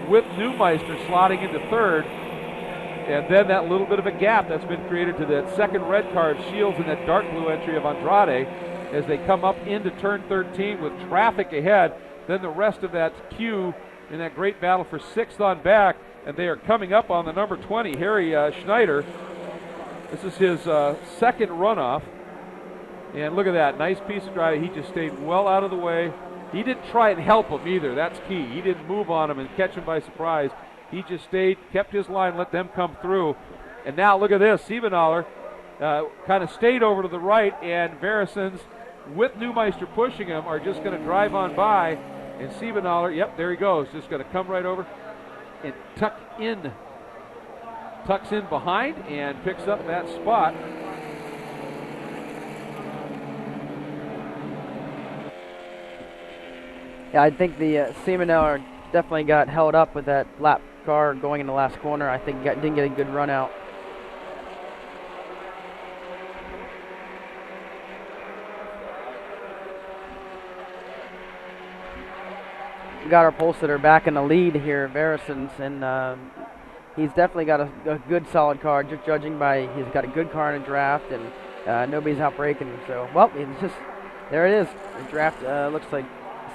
with Neumeister slotting into third. And then that little bit of a gap that's been created to that second red car of Shields and that dark blue entry of Andrade as they come up into turn 13 with traffic ahead. Then the rest of that queue in that great battle for sixth on back. And they are coming up on the number 20, Harry Schneider. This is his second runoff. And look at that, nice piece of driving. He just stayed well out of the way. He didn't try and help him either. That's key. He didn't move on him and catch him by surprise. He just stayed, kept his line, let them come through. And now look at this. Siebenthaler kind of stayed over to the right, and Verisons, with Neumeister pushing him, are just going to drive on by. And Siebenthaler, yep, there he goes. Just going to come right over and tucks in behind and picks up that spot. Yeah, I think the Siebenthaler definitely got held up with that lap car going in the last corner. I think didn't get a good run out. We got our pole sitter back in the lead here, Verisons, and he's definitely got a good solid car, just judging by he's got a good car in a draft, and nobody's out braking him. So, well, it's just, there it is. The draft looks like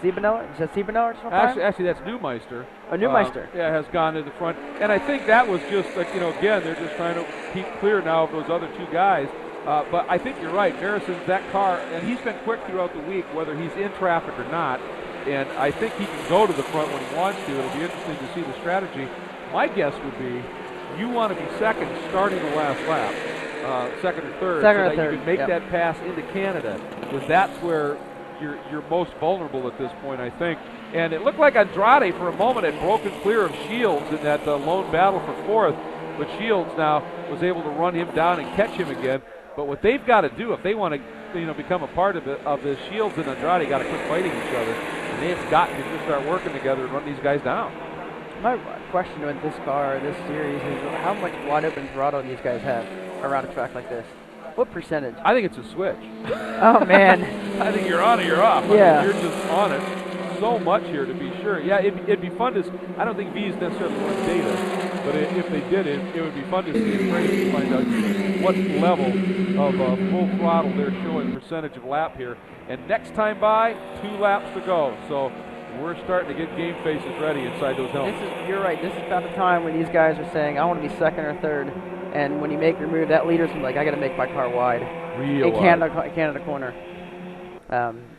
Siebenthaler? Is that Siebenthaler? Actually, that's Neumeister. Oh, Neumeister. Has gone to the front. And I think that was just, like, again, they're just trying to keep clear now of those other two guys. But I think you're right. Verisons, that car, and he's been quick throughout the week, whether he's in traffic or not. And I think he can go to the front when he wants to. It'll be interesting to see the strategy. My guess would be you want to be second starting the last lap, second or third, so that you can make that pass into Canada, because that's where you're most vulnerable at this point, I think. And it looked like Andrade for a moment had broken clear of Shields in that lone battle for fourth, but Shields now was able to run him down and catch him again. But what they've got to do if they want to become a part of this, Shields and Andrade got to quit fighting each other, and they have got to just start working together and run these guys down. My question with this car, this series, is how much wide open throttle these guys have around a track like this? What percentage? I think it's a switch. Oh, man. I think you're on or you're off. Yeah. I mean, you're just on it so much here to be sure. Yeah, it'd be fun to, I don't think V's necessarily run data, but if they did it would be fun to see a race to find out what level of full throttle they're showing percentage of lap here. And next time by, 2 laps to go. So we're starting to get game faces ready inside those helmets. You're right. This is about the time when these guys are saying, I want to be second or third. And when you make your move, that leader's like, I got to make my car wide. Real wide. Canada corner.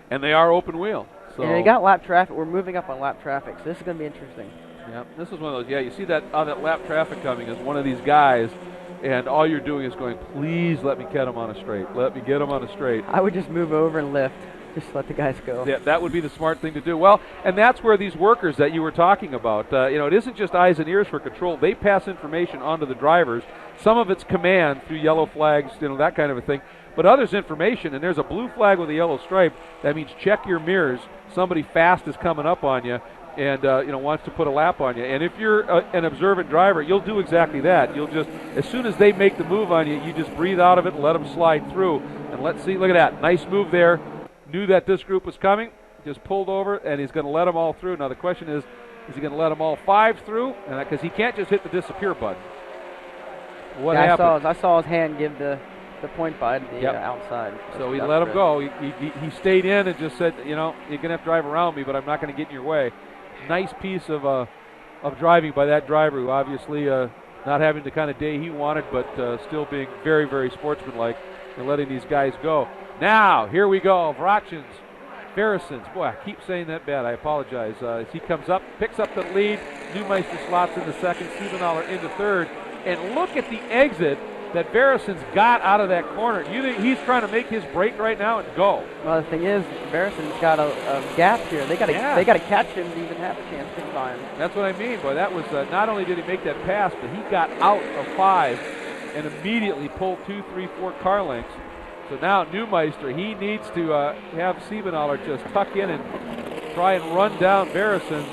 And they are open wheel. So. And they got lap traffic. We're moving up on lap traffic, so this is going to be interesting. Yeah, this is one of those. Yeah, you see that on that lap traffic coming is one of these guys, and all you're doing is going, please let me get him on a straight. Let me get him on a straight. I would just move over and lift. Just let the guys go. Yeah, that would be the smart thing to do. Well, and that's where these workers that you were talking about, it isn't just eyes and ears for control. They pass information on to the drivers. Some of it's command through yellow flags, that kind of a thing. But others information, and there's a blue flag with a yellow stripe. That means check your mirrors. Somebody fast is coming up on you. and wants to put a lap on you. And if you're an observant driver, you'll do exactly that. You'll just, as soon as they make the move on you, you just breathe out of it and let them slide through. And let's see, look at that. Nice move there. Knew that this group was coming, just pulled over, and he's going to let them all through. Now the question is he going to let them all 5 through? Because he can't just hit the disappear button. What happened? I saw his hand give the point by the outside. So he let him go. He stayed in and just said, you're going to have to drive around me, but I'm not going to get in your way. Nice piece of driving by that driver, who obviously not having the kind of day he wanted, but still being very, very sportsmanlike and letting these guys go. Now, here we go. Vrachin's, Verasins. Boy, I keep saying that bad. I apologize. As he comes up, picks up the lead. Newmeister slots into second. Siebenthaler into third. And look at the exit that Verasins got out of that corner. You think he's trying to make his break right now and go? Well, the thing is, Verasins got a gap here. They got to catch him to even have a chance to find him. That's what I mean, boy. That was not only did he make that pass, but he got out of 5 and immediately pulled 2, 3, 4 car lengths. So now Newmeister, he needs to have Siebenthaler just tuck in and try and run down Verasins.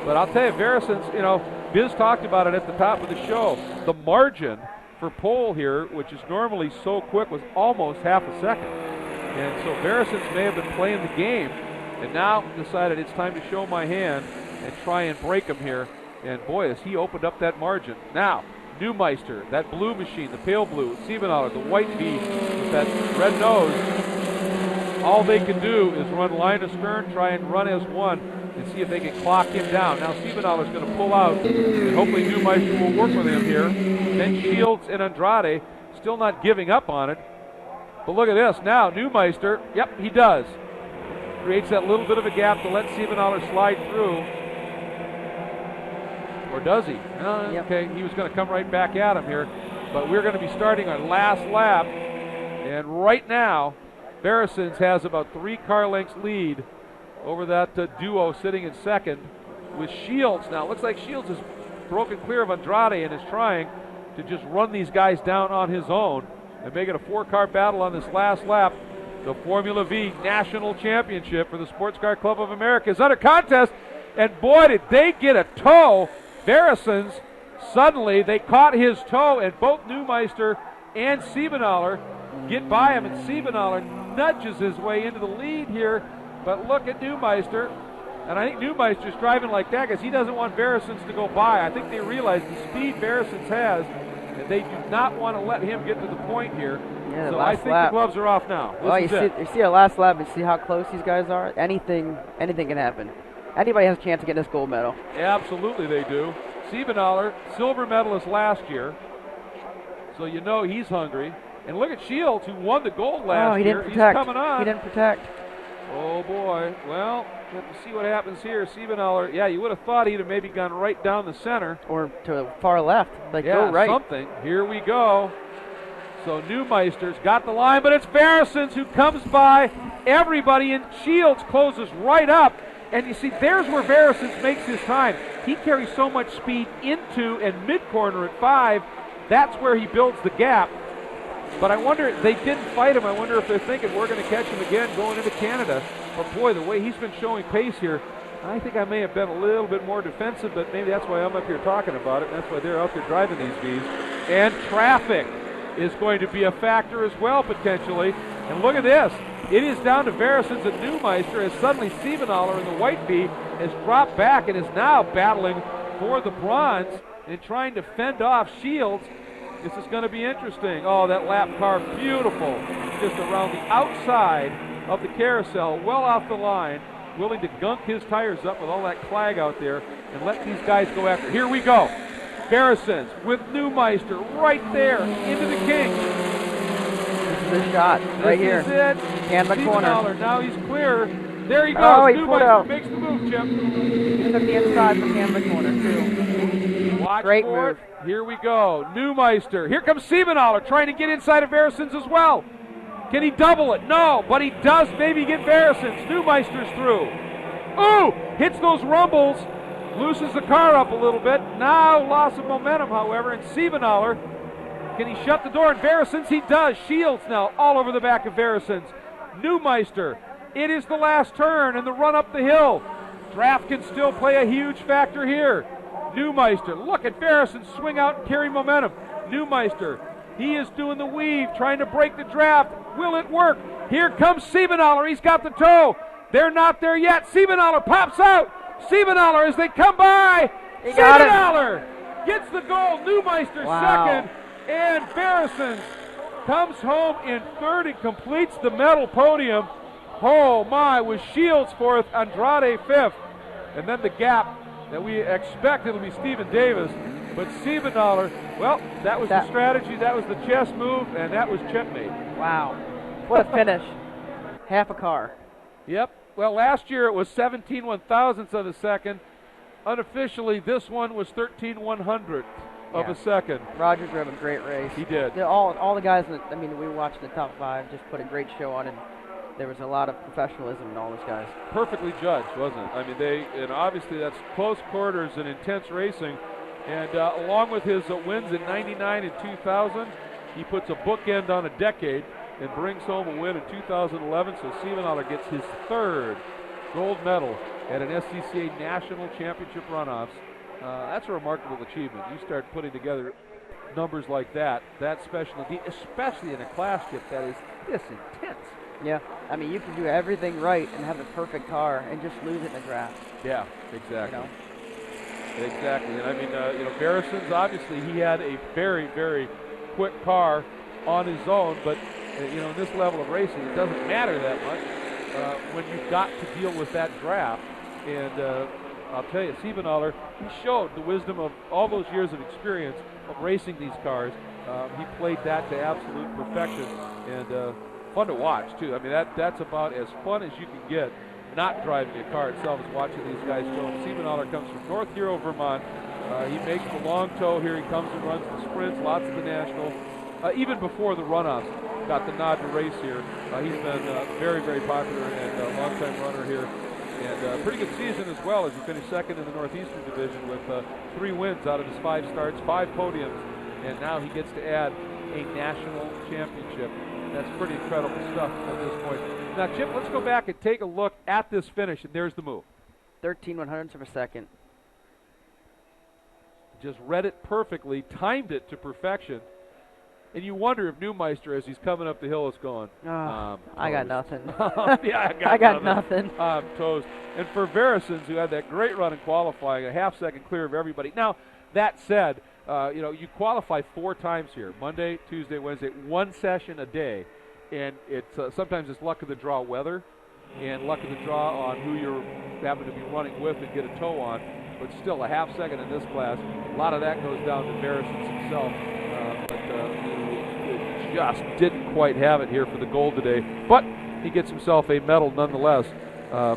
But I'll tell you, Verasins, Biz talked about it at the top of the show. The margin for pole here, which is normally so quick, was almost half a second. And so Verasins may have been playing the game and now decided it's time to show my hand and try and break him here. And boy, as he opened up that margin. Now, Newmeister, that blue machine, the pale blue, Siebenthaler, the white V with that red nose, all they can do is run line astern, try and run as one, and see if they can clock him down. Now Siebenthaler's going to pull out, and hopefully Newmeister will work with him here. Then Shields and Andrade still not giving up on it. But look at this. Now Newmeister, yep, he does. Creates that little bit of a gap to let Siebenthaler slide through. Or does he? Yep. Okay, he was going to come right back at him here. But we're going to be starting our last lap. And right now, Verasins has about 3 car lengths lead over that duo sitting in second with Shields. Now, it looks like Shields is broken clear of Andrade and is trying to just run these guys down on his own and make it a 4-car battle on this last lap. The Formula V National Championship for the Sports Car Club of America is under contest. And boy, did they get a tow. Verasins, suddenly they caught his toe, and both Newmeister and Siebenthaler get by him, and Siebenthaler nudges his way into the lead here. But look at Newmeister, and I think Newmeister's driving like that because he doesn't want Verasins to go by. I think they realize the speed Verasins has, and they do not want to let him get to the point here. Yeah, so I think the gloves are off now. Well, you see our last lap and see how close these guys are. Anything can happen. Anybody has a chance to get this gold medal. Absolutely they do. Siebenthaler, silver medalist last year, so you know he's hungry. And look at Shields, who won the gold last year. Didn't protect. He's coming on. He didn't protect. Oh, boy. Well, we have to see what happens here. Siebenthaler, yeah, you would have thought he'd have maybe gone right down the center. Or to the far left. Like, yeah, go right. Something. Here we go. So Newmeister's got the line, but it's Verasins who comes by everybody, and Shields closes right up. And you see, there's where Verasins makes his time. He carries so much speed into and mid-corner at 5. That's where he builds the gap. But I wonder, they didn't fight him. I wonder if they're thinking we're going to catch him again going into Canada. But boy, the way he's been showing pace here, I think I may have been a little bit more defensive, but maybe that's why I'm up here talking about it. That's why they're out there driving these Vs. And traffic is going to be a factor as well, potentially. And look at this. It is down to Verasins and Newmeister as suddenly Siebenthaler in the white V has dropped back and is now battling for the bronze and trying to fend off Shields. This is going to be interesting. Oh, that lap car, beautiful. Just around the outside of the carousel, well off the line, willing to gunk his tires up with all that clag out there and let these guys go after. Here we go. Verasins with Newmeister right there into the king. This is the shot right here. This is it. And the corner. Now he's clear. There he goes. Oh, he Newmeister makes the move, Chip. He took the inside from the corner, too. Watch Great for move. it. Here we go. Newmeister. Here comes Siebenthaler trying to get inside of Verasins as well. Can he double it? No, but he does maybe get Verasins. Newmeister's through. Ooh! Hits those rumbles. Loosens the car up a little bit. Now loss of momentum, however, and Siebenthaler, can he shut the door? And Verasins, he does. Shields now all over the back of Verasins. Newmeister, it is the last turn and the run up the hill. Draft can still play a huge factor here. Neumeister, look at Verison swing out and carry momentum. Neumeister, he is doing the weave, trying to break the draft. Will it work? Here comes Siebenthaler. He's got the toe. They're not there yet. Siebenthaler pops out. Siebenthaler as they come by. Siebenthaler gets the goal. Neumeister second. And Verison comes home in third and completes the medal podium. Oh my, with Shields fourth, Andrade fifth. And then the gap that we expect it'll be Stephen Davis. But Siebenthaler, well, that was the strategy, that was the chess move, and that was checkmate. Wow. What a finish. Half a car. Yep. Well, last year it was 17 one-thousandths of a second. Unofficially, this one was 13 100th of a second. Roger drove a great race. He did. All the guys, we watched the top five, just put a great show on, and there was a lot of professionalism in all those guys. Perfectly judged, wasn't it? I mean, and obviously that's close quarters and intense racing. And along with his wins in 99 and 2000, he puts a bookend on a decade and brings home a win in 2011. So Siebenthaler gets his third gold medal at an SCCA National Championship Runoffs. That's a remarkable achievement. You start putting together numbers like that specialty, especially in a class chip that is this intense. Yeah, I mean, you can do everything right and have the perfect car and just lose it in the draft. Yeah, exactly. You know? Exactly, and I mean, Verison's obviously he had a very, very quick car on his own, but in this level of racing, it doesn't matter that much when you've got to deal with that draft. And I'll tell you, Siebenthaler, he showed the wisdom of all those years of experience of racing these cars. He played that to absolute perfection, and fun to watch too. I mean, that's about as fun as you can get. Not driving a car itself is watching these guys go. Siebenthaler comes from North Hero, Vermont. He makes the long tow here. He comes and runs the sprints, lots of the nationals. Even before the runoffs, got the nod to race here. He's been very, very popular and a long-time runner here. And pretty good season as well as he finished second in the Northeastern Division with 3 wins out of his 5 starts, 5 podiums. And now he gets to add a national championship. That's pretty incredible stuff at this point. Now, Chip, let's go back and take a look at this finish, and there's the move. 13 100ths of a second. Just read it perfectly, timed it to perfection. And you wonder if Neumeister, as he's coming up the hill, is going, I got nothing. Yeah, I got nothing. I'm toast. And for Verisons, who had that great run in qualifying, a half-second clear of everybody. Now, that said, you qualify 4 times here, Monday, Tuesday, Wednesday, 1 session a day. And it's sometimes it's luck of the draw weather and luck of the draw on who you happen to be running with and get a tow on. But still, a half second in this class, a lot of that goes down to Verisons himself. He just didn't quite have it here for the gold today. But he gets himself a medal nonetheless.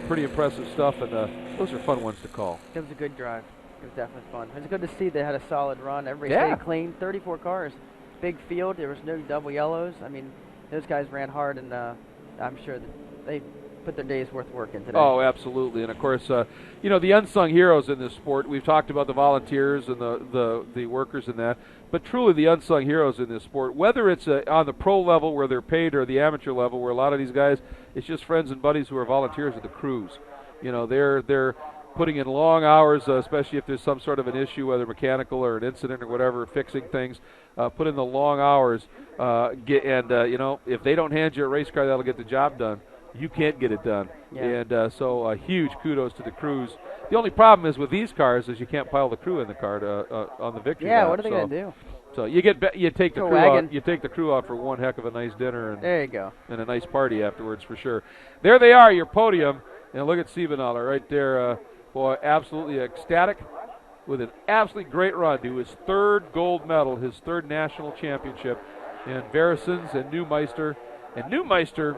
Pretty impressive stuff, and those are fun ones to call. It was a good drive. It was definitely fun. It was good to see they had a solid run. Everybody stayed clean. 34 cars. Big field. There was no double yellows. I mean, those guys ran hard, and I'm sure that they put their day's worth work in today. Oh, absolutely. And, of course, the unsung heroes in this sport, we've talked about the volunteers and the workers and that, but truly the unsung heroes in this sport, whether it's on the pro level where they're paid or the amateur level where a lot of these guys, it's just friends and buddies who are volunteers at the crews. They're putting in long hours, especially if there's some sort of an issue, whether mechanical or an incident or whatever, fixing things. Put in the long hours, if they don't hand you a race car that'll get the job done, you can't get it done. Yeah. And so huge kudos to the crews. The only problem is with these cars is you can't pile the crew in the car on the victory lap. What are they going to do? So you take the crew out. You take the crew out for one heck of a nice dinner and there you go, and a nice party afterwards for sure. There they are, your podium, and look at Siebenthaler right there. Boy, absolutely ecstatic with an absolutely great run to his 3rd gold medal, his 3rd national championship. And Verisons and Neumeister. And Neumeister,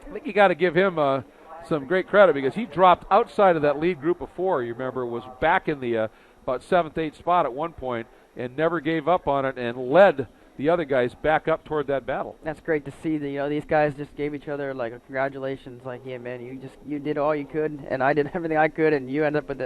I think you got to give him some great credit because he dropped outside of that lead group of 4. You remember, was back in the about 7th, 8th spot at one point and never gave up on it and led the other guys back up toward that battle. That's great to see. These guys just gave each other like a congratulations, like, yeah, man, you did all you could, and I did everything I could, and you ended up with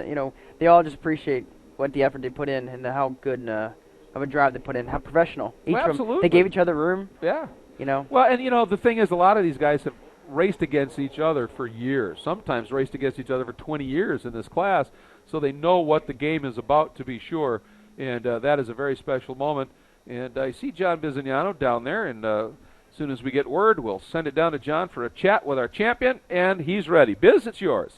they all just appreciate what the effort they put in and how good of a drive they put in, how professional. Absolutely. They gave each other room. Yeah. Well, and the thing is, a lot of these guys raced against each other for years, sometimes raced against each other for 20 years in this class, so they know what the game is about, to be sure, and that is a very special moment. And I see John Bizignano down there, and as soon as we get word, we'll send it down to John for a chat with our champion, and he's ready. Biz, it's yours.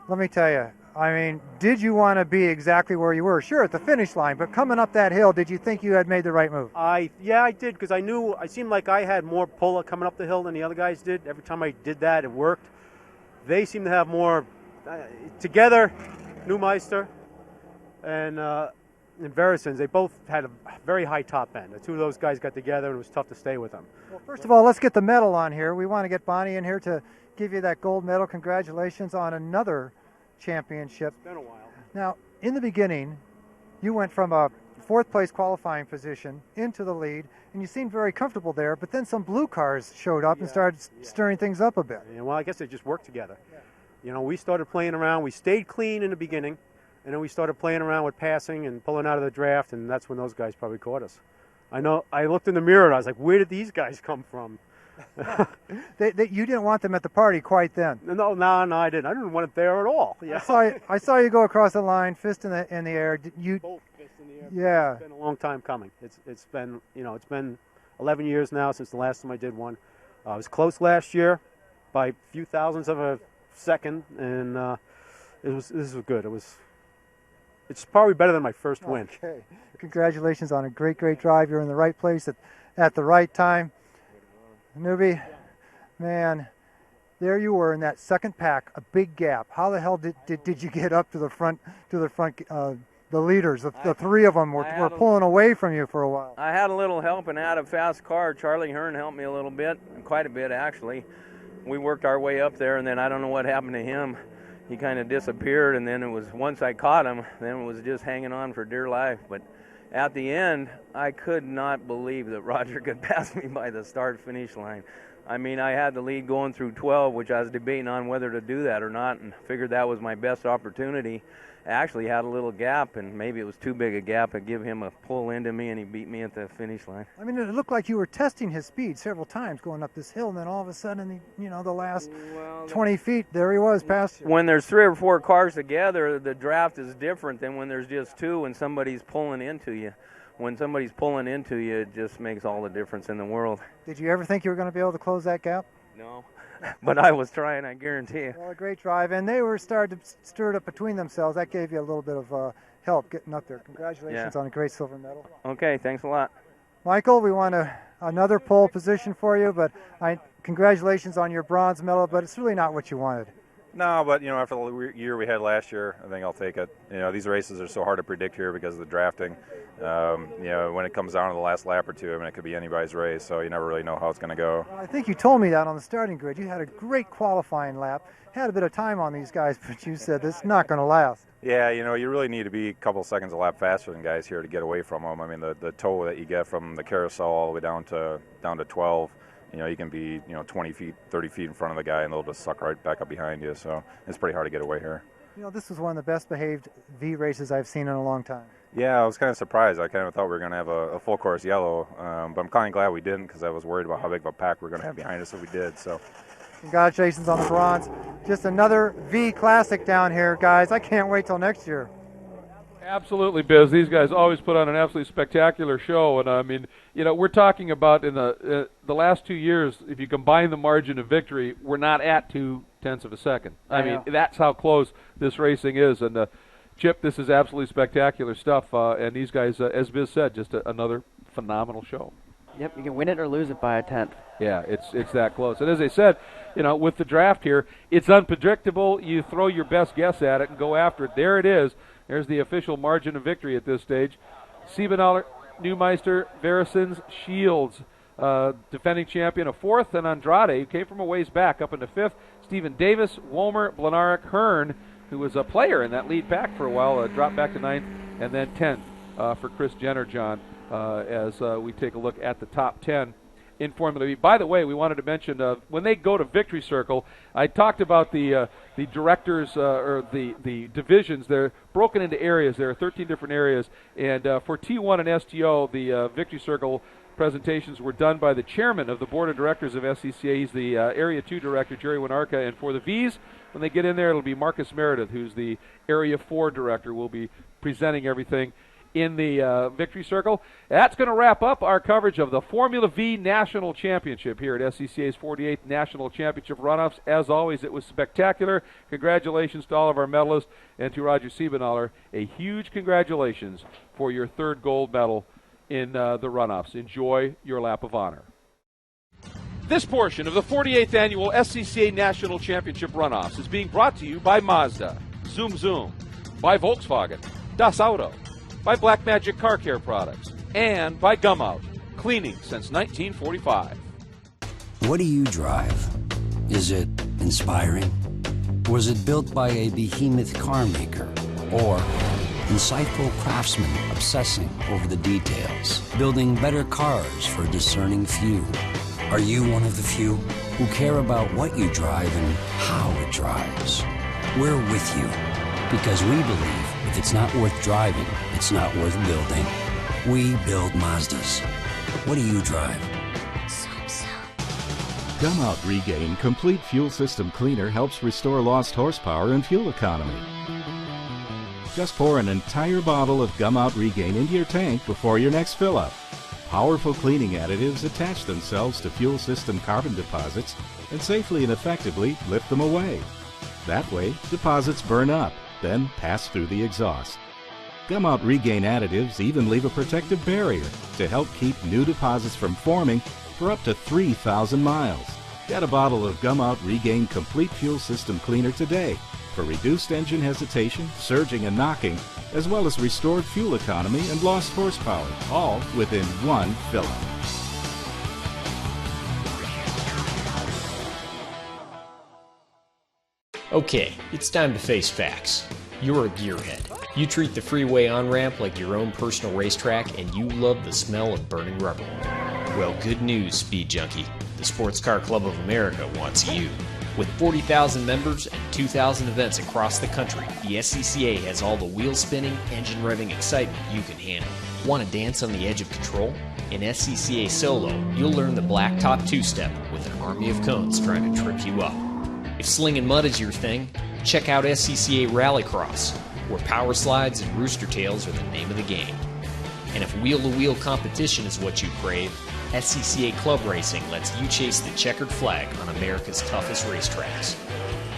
Let me tell you, I mean, did you want to be exactly where you were? Sure, at the finish line, but coming up that hill, did you think you had made the right move? Yeah, I did, because I seemed like I had more pull coming up the hill than the other guys did. Every time I did that, it worked. They seem to have more together. Neumeister and Verisons, they both had a very high top end. The two of those guys got together, and it was tough to stay with them. Well, first of all, let's get the medal on here. We want to get Bonnie in here to give you that gold medal. Congratulations on another championship. It's been a while. Now, in the beginning, you went from a fourth place qualifying position into the lead, and you seemed very comfortable there, but then some blue cars showed up and started stirring things up a bit. Yeah, well, I guess they just worked together. You know, we started playing around. We stayed clean in the beginning, and then we started playing around with passing and pulling out of the draft, and that's when those guys probably caught us. I know. I looked in the mirror, and I was like, where did these guys come from? You didn't want them at the party quite then. No, I didn't. I didn't want it there at all. Yeah. I saw you go across the line, fist in the air. Both fists in the air. Yeah. It's been a long time coming. It's been, you know, it's been 11 years now since the last time I did one. I was close last year by a few thousandths of a second, and this was good. It's probably better than my first win. Okay. Congratulations on a great drive. You're in the right place at the right time. Newbie, man, there you were in that second pack, a big gap. How the hell did you get up to the front? The leaders, the three of them were pulling away from you for a while. I had a little help and had a fast car. Charlie Hearn helped me a little bit, quite a bit actually. We worked our way up there, and then I don't know what happened to him. He kind of disappeared, and then it was, once I caught him, then it was just hanging on for dear life. But at the end, I could not believe that Roger could pass me by the start-finish line. I mean, I had the lead going through 12, which I was debating on whether to do that or not, and figured that was my best opportunity. I actually had a little gap, and maybe it was too big a gap to give him a pull into me, and he beat me at the finish line. I mean, it looked like you were testing his speed several times going up this hill, and then all of a sudden, the last 20 feet, there he was, past you. When there's 3 or 4 cars together, the draft is different than when there's just 2 and somebody's pulling into you. When somebody's pulling into you, it just makes all the difference in the world. Did you ever think you were going to be able to close that gap? No. But I was trying, I guarantee you. Well, a great drive, and they were starting to stir it up between themselves. That gave you a little bit of help getting up there. Congratulations on a great silver medal. Okay, thanks a lot. Michael, we want another pole position for you, but congratulations on your bronze medal, but it's really not what you wanted. No, but, after the year we had last year, I think I'll take it. These races are so hard to predict here because of the drafting. When it comes down to the last lap or two, it could be anybody's race, so you never really know how it's going to go. Well, I think you told me that on the starting grid. You had a great qualifying lap, had a bit of time on these guys, but you said this is not going to last. Yeah, you really need to be a couple seconds a lap faster than guys here to get away from them. I mean, the tow that you get from the carousel all the way down to 12, you can be, 20 feet, 30 feet in front of the guy, and they'll just suck right back up behind you. So it's pretty hard to get away here. This was one of the best behaved V races I've seen in a long time. Yeah, I was kind of surprised. I kind of thought we were going to have a full course yellow, but I'm kind of glad we didn't because I was worried about how big of a pack we were going to have behind us if we did. So, congratulations on the bronze. Just another V Classic down here, guys. I can't wait till next year. Absolutely, Biz. These guys always put on an absolutely spectacular show, and I mean, we're talking about in the last 2 years. If you combine the margin of victory, we're not at 0.2 of a second. I mean, that's how close this racing is. And Chip, this is absolutely spectacular stuff. And these guys, as Biz said, just another phenomenal show. Yep, you can win it or lose it by a tenth. Yeah, it's that close. And as I said, with the draft here, it's unpredictable. You throw your best guess at it and go after it. There it is. There's the official margin of victory at this stage. Siebenaller, Neumeister, Verisons, Shields, defending champion, a fourth, and Andrade, who came from a ways back, up into fifth. Stephen Davis, Womer, Blenaric, Hearn, who was a player in that lead pack for a while, dropped back to ninth, and then 10th for Chris Jenner, John, as we take a look at the top 10 in Formula V. By the way, we wanted to mention when they go to Victory Circle, I talked about the directors or the divisions. They're broken into areas. There are 13 different areas, and for T1 and STO, the Victory Circle presentations were done by the chairman of the board of directors of SCCA. He's the Area 2 director, Jerry Winarka. And for the V's, when they get in there, it'll be Marcus Meredith, who's the Area 4 director, will be presenting everything in the victory circle. That's going to wrap up our coverage of the Formula V National Championship here at SCCA's 48th National Championship Runoffs. As always, it was spectacular. Congratulations to all of our medalists, and to Roger Siebenaller, a huge congratulations for your third gold medal in the runoffs. Enjoy your lap of honor. This portion of the 48th Annual SCCA National Championship Runoffs is being brought to you by Mazda, Zoom Zoom, by Volkswagen, Das Auto, by Black Magic Car Care Products, and by Gumout, cleaning since 1945. What do you drive? Is it inspiring? Was it built by a behemoth car maker? Or insightful craftsmen obsessing over the details, building better cars for a discerning few? Are you one of the few who care about what you drive and how it drives? We're with you, because we believe if it's not worth driving, it's not worth building. We build Mazdas. What do you drive? Gumout Regain Complete Fuel System Cleaner helps restore lost horsepower and fuel economy. Just pour an entire bottle of Gumout Regain into your tank before your next fill-up. Powerful cleaning additives attach themselves to fuel system carbon deposits and safely and effectively lift them away. That way, deposits burn up, then pass through the exhaust. Gumout Regain additives even leave a protective barrier to help keep new deposits from forming for up to 3,000 miles. Get a bottle of Gumout Regain Complete Fuel System Cleaner today for reduced engine hesitation, surging and knocking, as well as restored fuel economy and lost horsepower, all within one fill-up. Okay, it's time to face facts. You're a gearhead. You treat the freeway on-ramp like your own personal racetrack, and you love the smell of burning rubber. Well, good news, Speed Junkie. The Sports Car Club of America wants you. With 40,000 members and 2,000 events across the country, the SCCA has all the wheel-spinning, engine-revving excitement you can handle. Want to dance on the edge of control? In SCCA Solo, you'll learn the blacktop two-step with an army of cones trying to trip you up. If slinging mud is your thing, check out SCCA Rallycross, where power slides and rooster tails are the name of the game. And if wheel-to-wheel competition is what you crave, SCCA Club Racing lets you chase the checkered flag on America's toughest racetracks.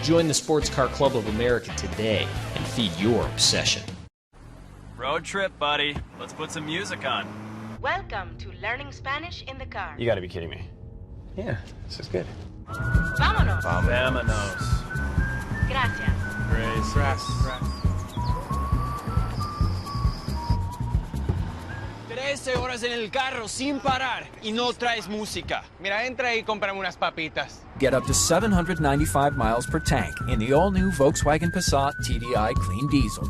Join the Sports Car Club of America today and feed your obsession. Road trip, buddy. Let's put some music on. Welcome to Learning Spanish in the Car. You gotta be kidding me. Yeah, this is good. Vámonos. Vámonos. Gracias. Gracias. 13 horas en el carro sin parar y no traes música. Mira, entra y cómprame unas papitas. Get up to 795 miles per tank in the all-new Volkswagen Passat TDI Clean Diesel.